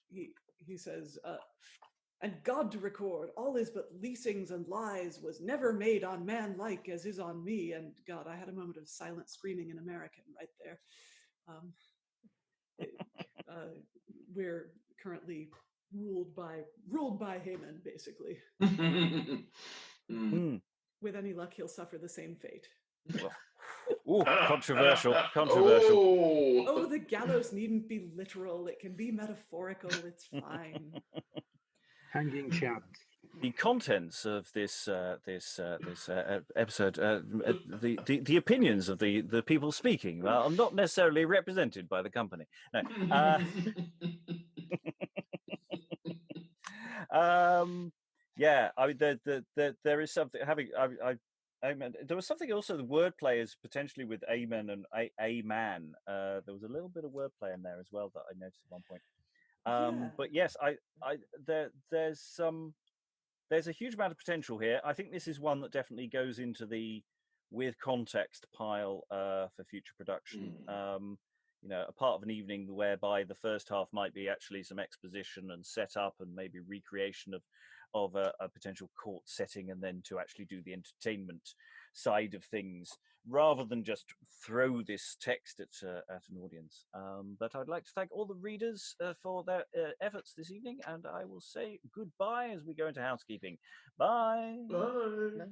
he says, and God to record, all is but leasings and lies, was never made on man like as is on me. And God, I had a moment of silent screaming in American right there. We're currently ruled by Haman, basically. With any luck, he'll suffer the same fate. Ooh, controversial. Oh, the gallows needn't be literal. It can be metaphorical. It's fine. Hanging chads. The contents of this episode, the opinions of the people speaking are not necessarily represented by the company. No. Yeah, I mean, there is something having. Amen. There was something also, the wordplay is potentially with Amen and Aman. There was a little bit of wordplay in there as well that I noticed at one point. But yes, there's a huge amount of potential here. I think this is one that definitely goes into the with context pile for future production. A part of an evening whereby the first half might be actually some exposition and setup and maybe recreation of a potential court setting, and then to actually do the entertainment side of things rather than just throw this text at an audience. But I'd like to thank all the readers for their efforts this evening, and I will say goodbye as we go into housekeeping. Bye. Bye.